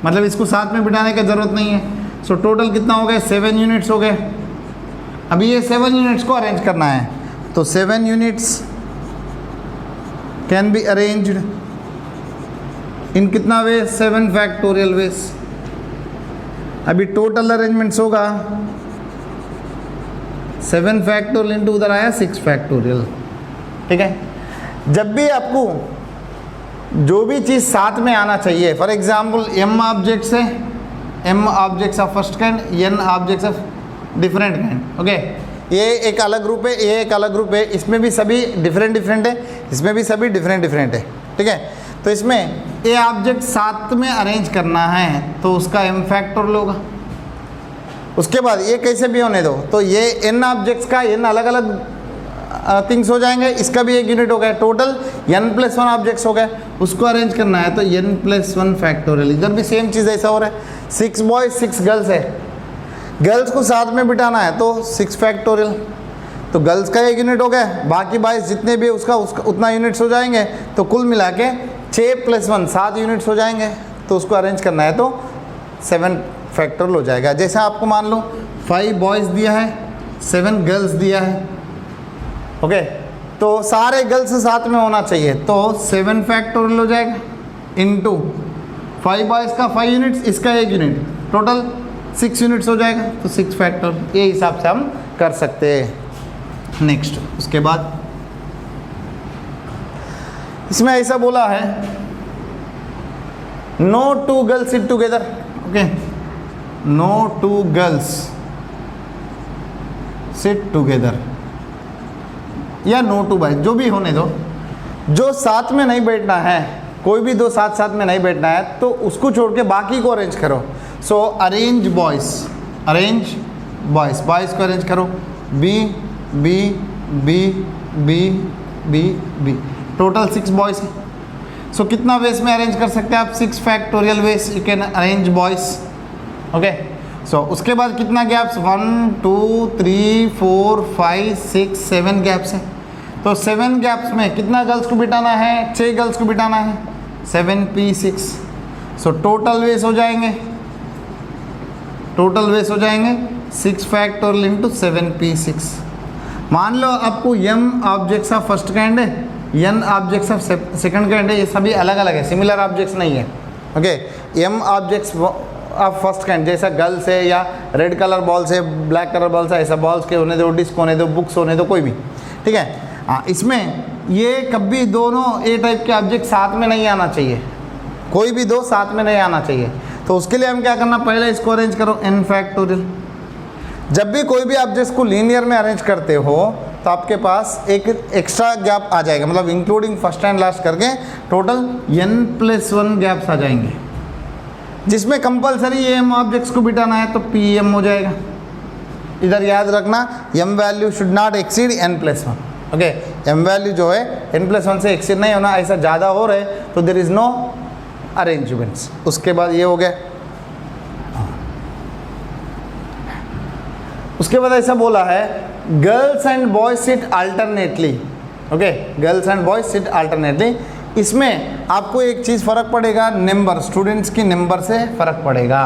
[SPEAKER 1] मतलब इसको साथ में बिठाने की ज़रूरत नहीं है. सो टोटल कितना हो गए, 7 यूनिट्स हो गए. अभी ये 7 यूनिट्स को अरेंज करना है तो 7 यूनिट्स कैन बी अरेंज्ड इन कितना वे, 7 फैक्टोरियल वेज. अभी टोटल अरेंजमेंट्स होगा 7 फैक्टोरियल इंटू उधर आया 6 फैक्टोरियल, ठीक है. जब भी आपको जो भी चीज़ साथ में आना चाहिए, फॉर एग्जाम्पल m ऑब्जेक्ट्स है, m objects of first kind, n objects of different kind, okay. ये एक अलग ग्रुप है, ये एक अलग ग्रुप है, इसमें भी सभी डिफरेंट डिफरेंट है, इसमें भी सभी डिफरेंट डिफरेंट है, ठीक है. तो इसमें ये ऑब्जेक्ट साथ में अरेंज करना है तो उसका m फैक्टोरियल होगा. उसके बाद ये कैसे भी होने दो, तो ये n ऑब्जेक्ट्स का n अलग अलग थिंग्स हो जाएंगे, इसका भी एक यूनिट हो गया. टोटल n+1 ऑब्जेक्ट्स हो गए, उसको अरेंज करना है तो n+1 फैक्टोरियल. इधर भी सेम चीज़ ऐसा हो रहा है, 6 बॉयज़ 6 गर्ल्स है, गर्ल्स को साथ में बिठाना है तो 6 फैक्टोरियल. तो गर्ल्स का एक यूनिट हो गया, बाकी बॉयज़ जितने भी उसका उतना यूनिट्स हो जाएंगे, तो कुल मिला के 6+1 7 यूनिट्स हो जाएंगे. तो उसको अरेंज करना है तो 7 फैक्टोरियल हो जाएगा. जैसे आपको मान लो 5 बॉयज़ दिया है, 7 गर्ल्स दिया है, ओके. तो सारे गर्ल्स साथ में होना चाहिए तो 7 फैक्टोरियल हो जाएगा इंटू 5 बॉयज़ का 5 यूनिट्स, इसका एक यूनिट, टोटल 6 यूनिट्स हो जाएगा तो 6 फैक्टोरियल. ये हिसाब से हम कर सकते हैं. नेक्स्ट, उसके बाद इसमें ऐसा बोला है no 2 girls sit together, okay. No 2 girls sit together या नो 2 बॉयज, जो भी होने दो, जो साथ में नहीं बैठना है, कोई भी दो साथ में नहीं बैठना है तो उसको छोड़ के बाकी को अरेंज करो. So arrange boys, arrange boys, boys को अरेंज करो, B B B B B B, total 6 boys है. सो कितना वेस में अरेंज कर सकते हैं आप, 6 factorial ways you can arrange boys, okay. So उसके बाद कितना गैप्स, 1 2 3 4 5 6 7 गैप्स है. तो 7 गैप्स में कितना गर्ल्स को बिठाना है, 6 गर्ल्स को बिठाना है, 7p6. सो टोटल वेस हो जाएंगे, टोटल वेस हो जाएंगे 6 फैक्टोरियल इंटू 7p6. मान लो आपको m objects of first kind है, n objects of second kind है, ये सभी अलग अलग है, सिमिलर ऑब्जेक्ट्स नहीं है, ओके. m ऑब्जेक्ट्स आप फर्स्ट काइंड जैसा गर्ल्स है या रेड कलर बॉल्स है, ब्लैक कलर बॉल्स है, ऐसा बॉल्स के होने दो, डिस्क होने दो, बुक्स होने दो, कोई भी, ठीक है। हाँ, इसमें ये कभी दोनों ए टाइप के ऑब्जेक्ट साथ में नहीं आना चाहिए, कोई भी दो साथ में नहीं आना चाहिए। तो उसके लिए हम क्या करना, पहले इसको अरेंज करो n फैक्टोरियल। जब भी कोई भी ऑब्जेक्ट को लीनियर में अरेंज करते हो तो आपके पास एक एक्स्ट्रा गैप आ जाएगा, मतलब इंक्लूडिंग फर्स्ट एंड लास्ट करके टोटल n+1 गैप्स आ जाएंगे, जिसमें कंपलसरी m ऑब्जेक्ट्स को बिठाना है तो pm हो जाएगा। इधर याद रखना m value should not exceed n+1, okay. m value जो है n+1 से एक्सीड नहीं होना, ऐसा ज़्यादा हो रहे तो देयर इज़ नो अरेंजमेंट्स। उसके बाद ये हो गया, उसके बाद ऐसा बोला है girls and boys sit alternately, okay, girls and boys sit alternately. इसमें आपको एक चीज़ फ़र्क पड़ेगा, नंबर, स्टूडेंट्स की नंबर से फ़र्क पड़ेगा।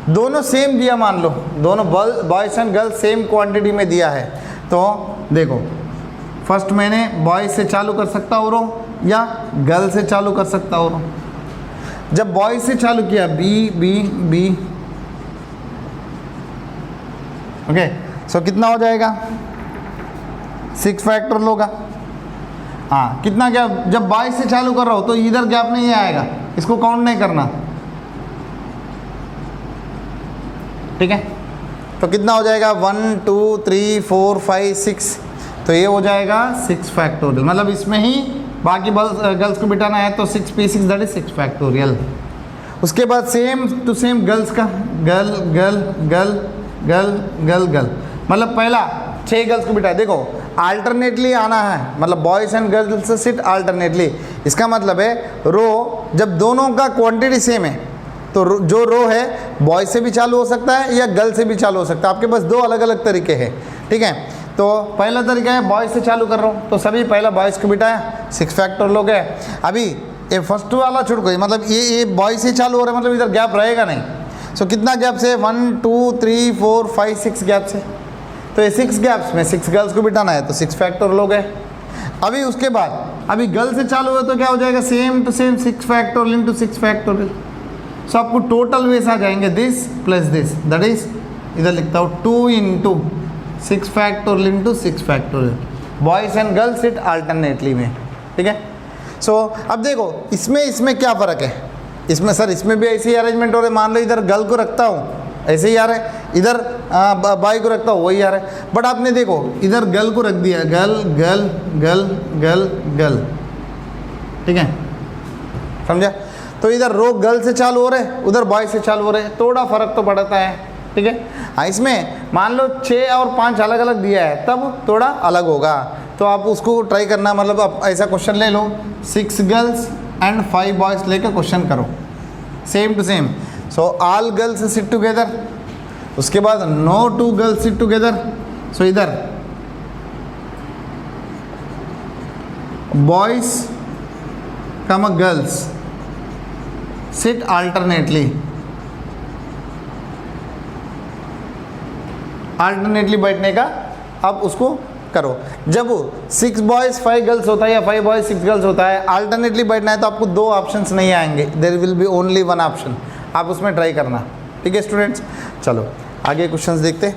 [SPEAKER 1] दोनों सेम दिया, मान लो दोनों boys and girls same quantity में दिया है, तो देखो फर्स्ट मैंने बॉयज़ से चालू कर सकता हो रो या गर्ल से चालू कर सकता हो रो। जब बॉयज़ से चालू किया बी बी बी, ओके, सो कितना हो जाएगा 6 फैक्टोरियल होगा। हाँ, कितना गैप, जब 22 से चालू कर रहा हो तो इधर गैप नहीं आएगा, इसको काउंट नहीं करना, ठीक है। तो कितना हो जाएगा 1 2 3 4 5 6, तो ये हो जाएगा 6 फैक्टोरियल, मतलब इसमें ही बाकी गर्ल्स को बिठाना है तो 6p6 दैट इज 6 फैक्टोरियल। उसके बाद सेम टू सेम गर्ल्स का, girl girl girl girl girl girl, मतलब पहला 6 गर्ल्स को बिठाया, देखो अल्टरनेटली आना है, मतलब बॉयज़ एंड गर्ल्स से सिट अल्टरनेटली। इसका मतलब है रो जब दोनों का क्वांटिटी सेम है तो जो रो है बॉयज़ से भी चालू हो सकता है या गर्ल से भी चालू हो सकता है, आपके पास दो अलग अलग तरीके हैं, ठीक है। तो पहला तरीका है बॉयज़ से चालू कर रहा हूँ तो सभी पहला बॉयज़ को बिठाया, 6 फैक्टोरियल हो गए। अभी ये फर्स्ट वाला छूट गई, मतलब ये बॉयज़ से चालू हो रहा है, मतलब इधर गैप रहेगा नहीं। सो कितना गैप से 1 2 3 4 5 6 गैप से, तो ये 6 गैप्स में 6 गर्ल्स को बिठाना है तो 6 फैक्टोरियल हो गए। अभी उसके बाद अभी गर्ल से चालू है तो क्या हो जाएगा, same to same 6 factorial into 6 factorial. So आपको टोटल वेस आ जाएंगे this plus this, that is इधर लिखता हूँ 2 into 6 factorial into 6 factorial, boys and girls sit alternately में, ठीक है। सो अब देखो इसमें क्या फ़र्क है, इसमें सर इसमें भी ऐसे ही अरेंजमेंट हो रहे, मान लो इधर गर्ल को रखता हूँ ऐसे ही आ रहा है, इधर बॉय को रखता हूँ वही आ रहा है, बट आपने देखो इधर गर्ल को रख दिया, girl girl girl girl girl, ठीक है, समझा। तो इधर रो गर्ल से चालू हो रहे, उधर बॉय से चालू हो रहे, थोड़ा फ़र्क तो पड़ता है, ठीक है। हाँ, इसमें मान लो 6 और 5 अलग अलग दिया है तब थोड़ा अलग होगा, तो आप उसको ट्राई करना, मतलब आप ऐसा क्वेश्चन ले लो 6 गर्ल्स एंड 5 बॉयज़ लेकर क्वेश्चन करो same to same. So all girls sit together, उसके बाद no 2 girls sit together. So इधर boys cum girls sit alternately, alternately बैठने का आप उसको करो। जब 6 बॉयज़ 5 गर्ल्स होता है या 5 बॉयज़ 6 गर्ल्स होता है, अल्टरनेटली बैठना है तो आपको 2 ऑप्शंस नहीं आएंगे, there will be only 1 option, आप उसमें ट्राई करना, ठीक है स्टूडेंट्स। चलो आगे क्वेश्चंस देखते।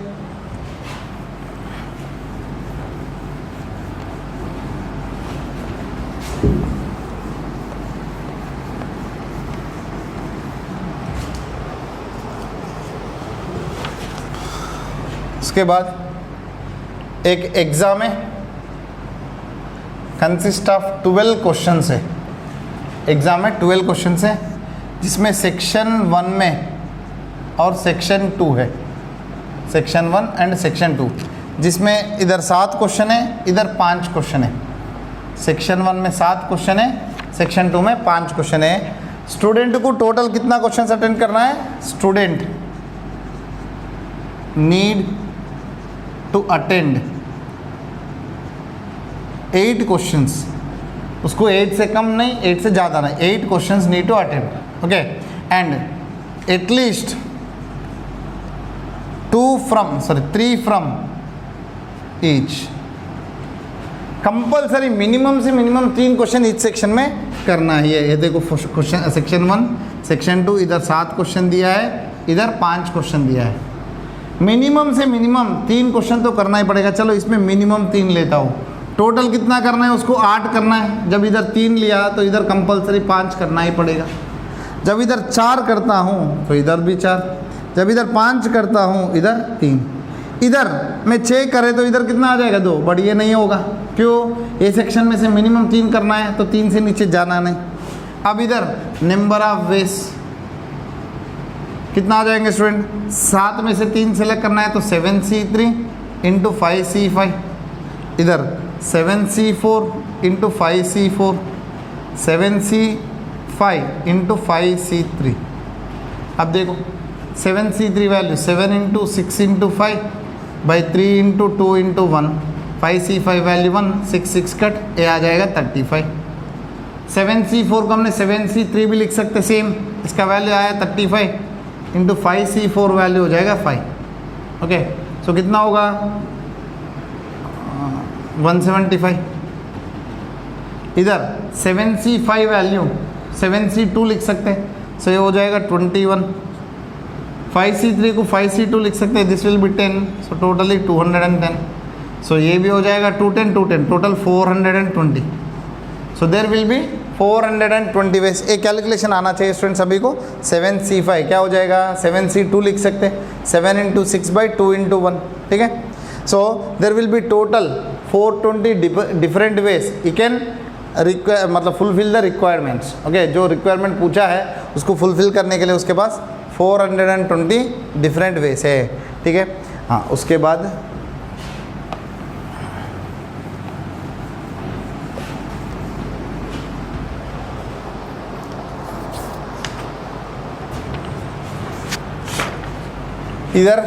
[SPEAKER 1] उसके बाद एक एग्ज़ाम है, कंसिस्ट ऑफ 12 क्वेश्चन है, एग्ज़ाम में 12 क्वेश्चन है, जिसमें सेक्शन 1 में और सेक्शन 2 है, सेक्शन 1 एंड सेक्शन 2, जिसमें इधर 7 क्वेश्चन है, इधर 5 क्वेश्चन है। सेक्शन 1 में 7 क्वेश्चन है, सेक्शन 2 में 5 क्वेश्चन है। स्टूडेंट को टोटल कितना क्वेश्चन अटेंड करना है, student need to attend 8 questions, उसको 8 से कम नहीं 8 से ज़्यादा नहीं, 8 questions need to attend, okay, and at least 3 from each. Compulsory minimum से मिनिमम 3 क्वेश्चन इस सेक्शन में करना ही है। ये देखो क्वेश्चन सेक्शन 1, सेक्शन 2, इधर 7 क्वेश्चन दिया है, इधर 5 क्वेश्चन दिया है। मिनिमम से मिनिमम 3 क्वेश्चन तो करना ही पड़ेगा। चलो इसमें मिनिमम 3 लेता हूँ। टोटल कितना करना है, उसको 8 करना है। जब इधर 3 लिया तो इधर कंपलसरी 5 करना ही पड़ेगा। जब इधर 4 करता हूँ तो इधर भी 4, जब इधर 5 करता हूँ इधर 3, इधर मैं 6 करे तो इधर कितना आ जाएगा 2, बट ये नहीं होगा। क्यों? ए सेक्शन में से मिनिमम 3 करना है तो 3 से नीचे जाना नहीं। अब इधर नंबर ऑफ वेज कितना आ जाएंगे स्टूडेंट, 7 में से 3 सेलेक्ट करना है तो 7C3 इंटू 5C5, इधर 7C4 into 5C4, 7C5 into 5C3। अब देखो 7C3 value 7 into 6 into 5 by 3 into 2 into 1, 5C5 value 1, 6 6 cut, ये आ जाएगा 35। 7C4 को हमने 7C3 भी लिख सकते सेम, इसका वैल्यू आया 35 इंटू 5C4 वैल्यू हो जाएगा 5। ओके, सो कितना होगा 175। इधर 7C5 वैल्यू 7C2 लिख सकते हैं, सो ये हो जाएगा 21। 5C3 को 5C2 लिख सकते हैं, this will be 10, so totally 210। So ये भी हो जाएगा 210 210, total 420। So there will be 420 ways. एक कैलकुलेशन आना चाहिए स्टूडेंट सभी को। 7C5 क्या हो जाएगा, 7C2 लिख सकते हैं 7 इंटू 6 बाई 2 इंटू 1, ठीक है। So there will be total 420 different ways you can मतलब फुलफिल द रिक्वायरमेंट्स। ओके, जो रिक्वायरमेंट पूछा है उसको फुलफिल करने के लिए उसके पास 420 डिफरेंट वेज है, ठीक है। हाँ, उसके बाद इधर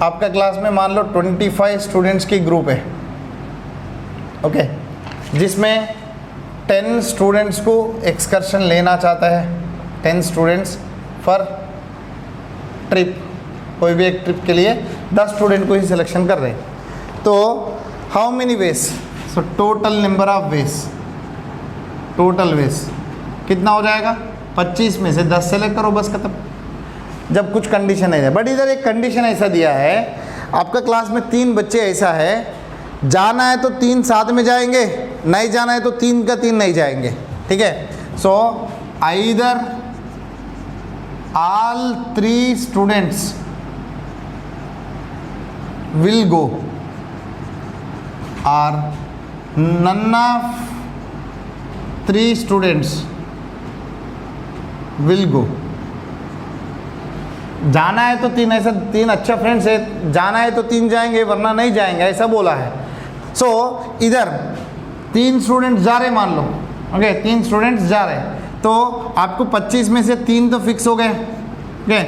[SPEAKER 1] आपका क्लास में मान लो 25 स्टूडेंट्स की ग्रुप है, ओके, जिसमें 10 स्टूडेंट्स को एक्सकर्शन लेना चाहता है, 10 स्टूडेंट्स फॉर ट्रिप, कोई भी एक ट्रिप के लिए 10 स्टूडेंट को ही सिलेक्शन कर रहे हैं। तो how many ways, so total number of ways, total ways कितना हो जाएगा, 25 में से 10 सेलेक्ट करो, बस खत्म। जब कुछ कंडीशन है, बट इधर एक कंडीशन ऐसा दिया है, आपका क्लास में 3 बच्चे ऐसा है, जाना है तो 3 साथ में जाएंगे, नहीं जाना है तो 3 का 3 नहीं जाएंगे, ठीक है। So either all 3 students will go or none of 3 students will go। जाना है तो 3, ऐसा 3 अच्छा फ्रेंड्स है, जाना है तो 3 जाएंगे वरना नहीं जाएंगे, ऐसा बोला है। सो इधर 3 स्टूडेंट्स जा रहे मान लो, ओके, 3 स्टूडेंट्स जा रहे हैं, तो आपको 25 में से 3 तो फिक्स हो गए, ओके,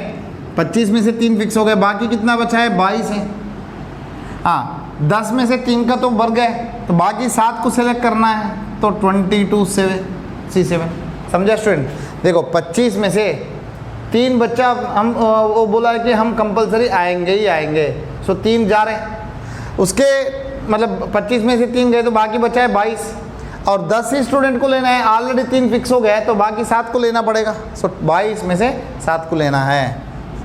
[SPEAKER 1] 25 में से 3 फिक्स हो गए, बाकी कितना बचा है 22 है। हाँ, 10 में से 3 का तो बढ़ गए, तो बाकी 7 को सेलेक्ट करना है, तो 22C7, समझा स्टूडेंट। देखो 25 में से 3 बच्चा हम वो बोला है कि हम कंपलसरी आएंगे ही आएंगे, सो 3 जा रहे हैं, उसके मतलब 25 में से 3 गए तो बाकी बचा है 22, और 10 ही स्टूडेंट को लेना है, ऑलरेडी 3 फिक्स हो गया है तो बाकी 7 को लेना पड़ेगा, सो 22 में से 7 को लेना है।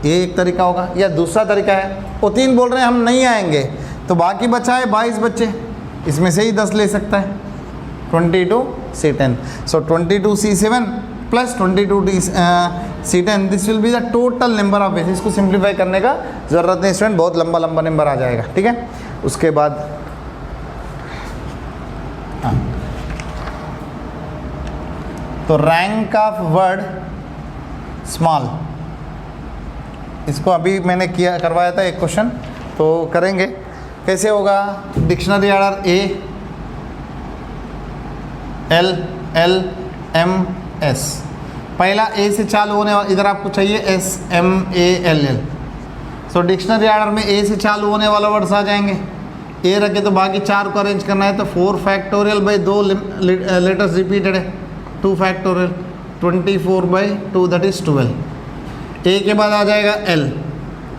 [SPEAKER 1] ये एक तरीका होगा, या दूसरा तरीका है वो 3 बोल रहे हैं हम नहीं आएंगे, तो बाकी बचा है 22 बच्चे, इसमें से ही 10 ले सकता है, 22C10। So 22C7 plus 22C10, this will be the total number of veg. इसको सिंप्लीफाई करने का ज़रूरत नहीं स्टूडेंट, बहुत लंबा लंबा नंबर आ जाएगा, ठीक है। उसके बाद हाँ, तो रैंक ऑफ वर्ड स्मॉल, इसको अभी मैंने करवाया था एक क्वेश्चन, तो करेंगे कैसे होगा। डिक्शनरी ऑर्डर ALLMS, पहला ए से चालू होने वाला, इधर आपको चाहिए SMALL, सो डिक्शनरी ऑर्डर में ए से चालू होने वाला वर्ड्स आ जाएंगे। ए रखे तो बाकी 4 को अरेंज करना है, तो 4 फैक्टोरियल बाई 2 लेटर्स रिपीटेड है, 2 फैक्टोरियल 24 बाई 2 दैट इज़ 12। ए के बाद आ जाएगा एल,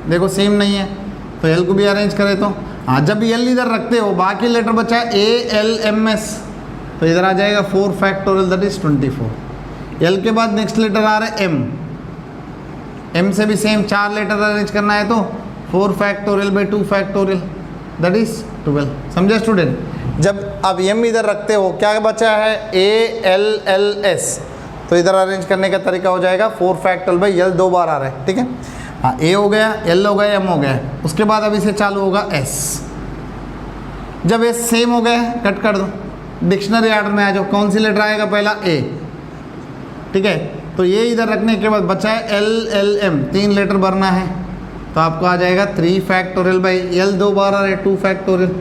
[SPEAKER 1] देखो सेम नहीं है तो एल को भी अरेंज करें, तो हाँ, जब एल इधर रखते हो बाकी लेटर बचा ALMS, तो इधर आ जाएगा 4 फैक्टोरियल दैट इज 24। एल के बाद नेक्स्ट लेटर आ रहा है M, M से भी सेम 4 लेटर अरेंज करना है तो 4 factorial by 2 factorial that is 12। समझे स्टूडेंट? जब अब M इधर रखते हो क्या बचा है ALLS, तो इधर अरेंज करने का तरीका हो जाएगा 4 फैक्टोरियल बाई L 2 बार आ रहा है, ठीक है। हाँ, A हो गया, L हो गया, M हो गया, उसके बाद अभी से चालू होगा S। जब S सेम हो गया कट कर दो, डिक्शनरी ऑर्डर में आ जाओ, कौन सी लेटर आएगा पहला A, ठीक है। तो ये इधर रखने के बाद बचा है LLM, 3 लेटर भरना है, तो आपको आ जाएगा 3 फैक्टोरियल बाई L 2 बार आ रहा है 2 फैक्टोरियल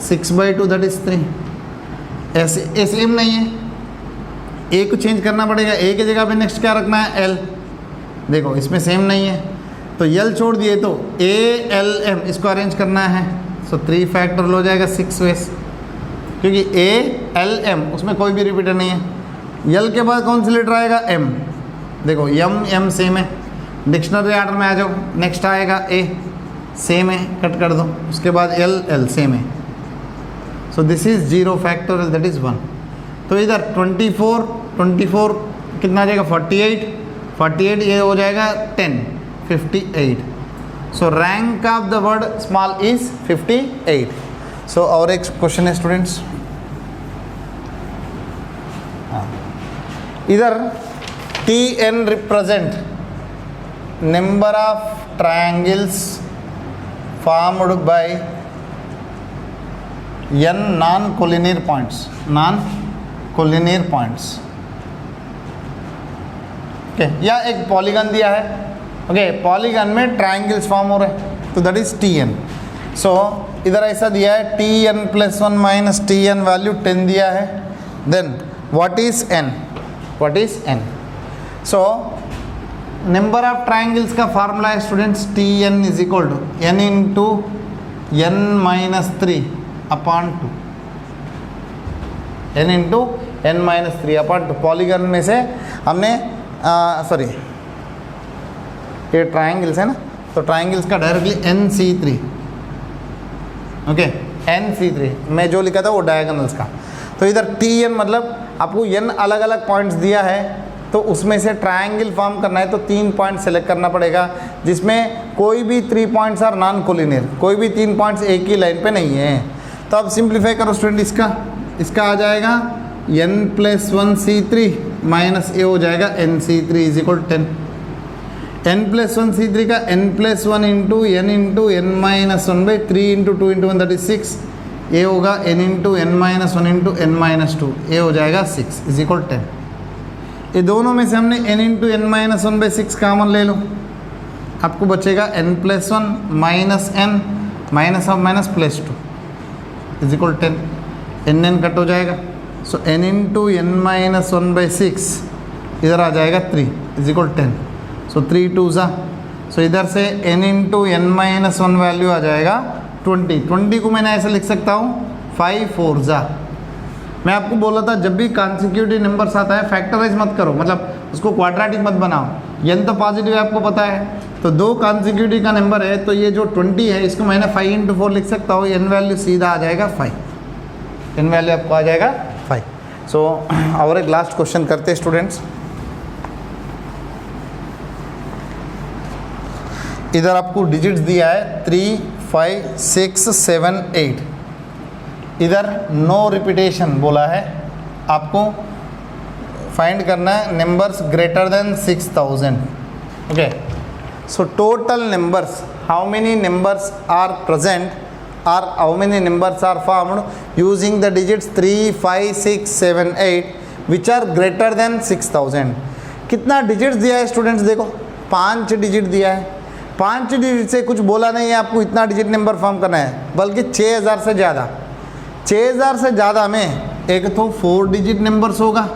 [SPEAKER 1] 6/2 दैट इज 3। ऐसे सेम नहीं है, A को चेंज करना पड़ेगा, A की जगह पे नेक्स्ट क्या रखना है L, देखो इसमें सेम नहीं है तो L छोड़ दिए तो ALM इसको अरेंज करना है, सो 3 फैक्टोरियल हो जाएगा 6 वेस, क्योंकि ALM उसमें कोई भी रिपीटर नहीं है। L के बाद कौन सी लेटर आएगा M, देखो M सेम है, डिक्शनरी ऑर्डर में आ जाओ, नेक्स्ट आएगा A सेम है, कट कर दो, उसके बाद L सेम है, so this is 0 factorial that is 1। तो इधर 24 कितना आ जाएगा 48 ये हो जाएगा 10 58। सो rank of the word small is 58। सो और एक क्वेश्चन है स्टूडेंट्स, इधर TN represent number of triangles formed by N non collinear points, okay, या एक पॉलीगन दिया है, ओके, पॉलीगन में ट्रायंगल्स फॉर्म हो रहे हैं, तो दैट इज TN। सो इधर ऐसा दिया है TN + 1 माइनस TN वैल्यू 10 दिया है, then what is N? So number of triangles का फार्मूला है students TN = N × N - 3 upon 2, N × N - 3 upon 2। Polygon में से हमने सॉरी ये ट्रायंगल्स है ना, तो ट्रायंगल्स का डायरेक्टली NC3, ओके, NC3 मैं जो लिखा था वो डायगोनल्स का। तो इधर TN मतलब आपको N अलग अलग पॉइंट्स दिया है, तो उसमें से ट्रायंगल फॉर्म करना है तो 3 पॉइंट सेलेक्ट करना पड़ेगा, जिसमें कोई भी 3 पॉइंट्स आर नॉन कोलिनियर, कोई भी 3 पॉइंट्स एक ही लाइन पे नहीं है। तो अब सिंप्लीफाई करो स्टूडेंट, इसका आ जाएगा N + 1 C3 माइनस A हो जाएगा NC3 = 10। N + 1 C3 का N + 1 × N × N - 1/3 × 2 × 1 that is 6, A होगा N × N - 1 × N - 2, A हो जाएगा 6 = 10। ये दोनों में से हमने N × N - 1/6 कॉमन ले लो, आपको बचेगा N + 1 minus N minus of minus +2 = 10, N cut हो जाएगा, सो N × N - 1/6 इधर आ जाएगा 3 = 10, सो 3 2 ज़ा, सो इधर से N × N - 1 वैल्यू आ जाएगा 20 को मैंने ऐसे लिख सकता हूँ 5 4 ज़ा। मैं आपको बोला था जब भी कॉन्सिक्यूटिव नंबर्स आता है फैक्टराइज मत करो, मतलब उसको क्वाड्रेटिक मत बनाओ, N तो पॉजिटिव है आपको पता है, तो 2 कॉन्सिक्यूटिव का नंबर है, तो ये जो 20 है इसको मैंने 5 × 4 लिख सकता हूँ, N वैल्यू सीधा आ जाएगा 5, N वैल्यू आपको आ जाएगा 5। सो और एक लास्ट क्वेश्चन करते हैं स्टूडेंट्स, इधर आपको डिजिट्स दिया है 3 5 6 7 8, इधर नो रिपीटेशन बोला है, आपको फाइंड करना है numbers greater than 6000, okay. So total numbers, how many numbers are present or how many numbers are formed using the digits 3 5 6 7 8 which are greater than 6000। कितना डिजिट्स दिया है स्टूडेंट्स, देखो 5 डिजिट दिया है, 5 डिजिट से कुछ बोला नहीं है आपको इतना डिजिट नंबर फॉर्म करना है, बल्कि 6000 से ज़्यादा, 6000 से ज़्यादा में एक तो 4 डिजिट नंबर्स होगा,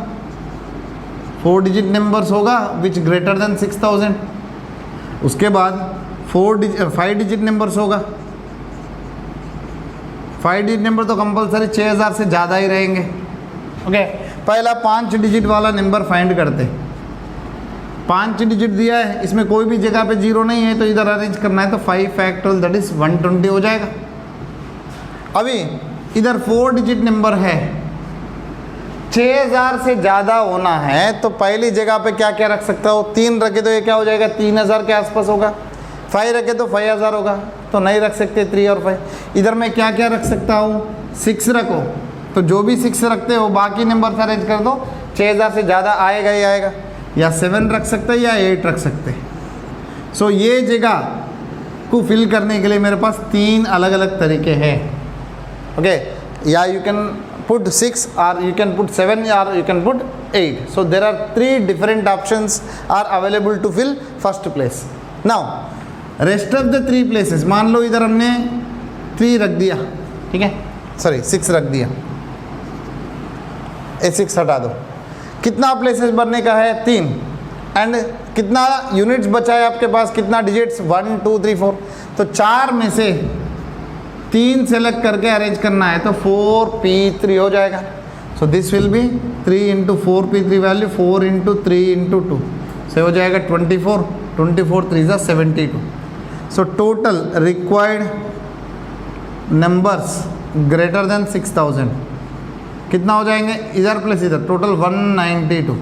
[SPEAKER 1] 4 डिजिट नंबर्स होगा विच ग्रेटर देन 6000, उसके बाद 5 डिजिट नंबर्स होगा, 5 डिजिट नंबर तो कंपलसरी 6000 से ज़्यादा ही रहेंगे, ओके। पहला 5 डिजिट वाला नंबर फाइंड करते, 5 डिजिट दिया है, इसमें कोई भी जगह पे 0 नहीं है, तो इधर अरेंज करना है, तो 5 फैक्टोरियल दैट इज 120 हो जाएगा, अभी इधर 4 डिजिट नंबर है, 6000 से ज़्यादा होना है तो पहली जगह पे क्या क्या रख सकता हो, 3 रखे तो ये क्या हो जाएगा 3000 के आसपास होगा, 5 रखे तो 5000 होगा, तो नहीं रख सकते 3 और 5। इधर मैं क्या क्या रख सकता हूँ, 6 रखो, तो जो भी 6 रखते हो बाकी नंबर से अरेंज कर दो, 6000 से ज़्यादा आएगा ही आएगा, या 7 रख सकते हैं या 8 रख सकते हैं। सो ये जगह को फिल करने के लिए मेरे पास 3 अलग अलग तरीके हैं। ओके, या you can put 6 or you can put 7 or you can put 8. So there are 3 different options are available to fill first place. Now rest of the 3 places, मान लो इधर हमने 3 रख दिया, ठीक है, सॉरी 6 रख दिया, ए 6 हटा दो, कितना प्लेसेस भरने का है 3, एंड कितना यूनिट्स बचा है आपके पास, कितना डिजिट्स 1 2 3 4, तो 4 में से 3 सेलेक्ट करके अरेंज करना है तो 4p3 हो जाएगा। So this will B 3 into 4p3 value 4 into 3 into 2 से हो जाएगा 24, 24 3 ज़ा 72। So total required numbers greater than 6000 कितना हो जाएंगे, इधर प्लस इधर टोटल 192।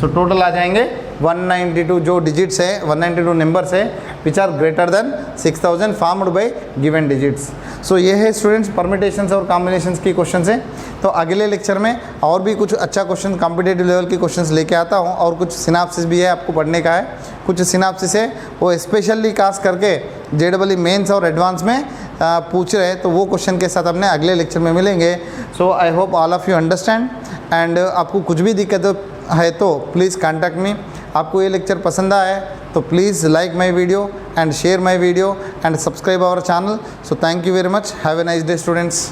[SPEAKER 1] सो टोटल आ जाएंगे 192 जो डिजिट्स है, 192 नंबर्स है which are greater than 6000 formed by given digits. So ये है स्टूडेंट्स परमिटेशंस और कॉम्बिनेशंस की क्वेश्चन है। तो अगले लेक्चर में और भी कुछ अच्छा क्वेश्चन कॉम्पिटेटिव लेवल के क्वेश्चंस लेके आता हूँ, और कुछ सिनाप्सिस भी है आपको पढ़ने का है, कुछ सिनाप्सिस है वो स्पेशली कास्ट करके JEE मेंस और एडवांस में पूछ रहे हैं, तो वो क्वेश्चन के साथ अपने अगले लेक्चर में मिलेंगे। So I hope all of you understand, and आपको कुछ भी दिक्कत है तो प्लीज़ कॉन्टैक्ट मी। आपको ये लेक्चर पसंद आया है तो please like my video and share my video and subscribe our channel. So thank you very much, have a nice day students.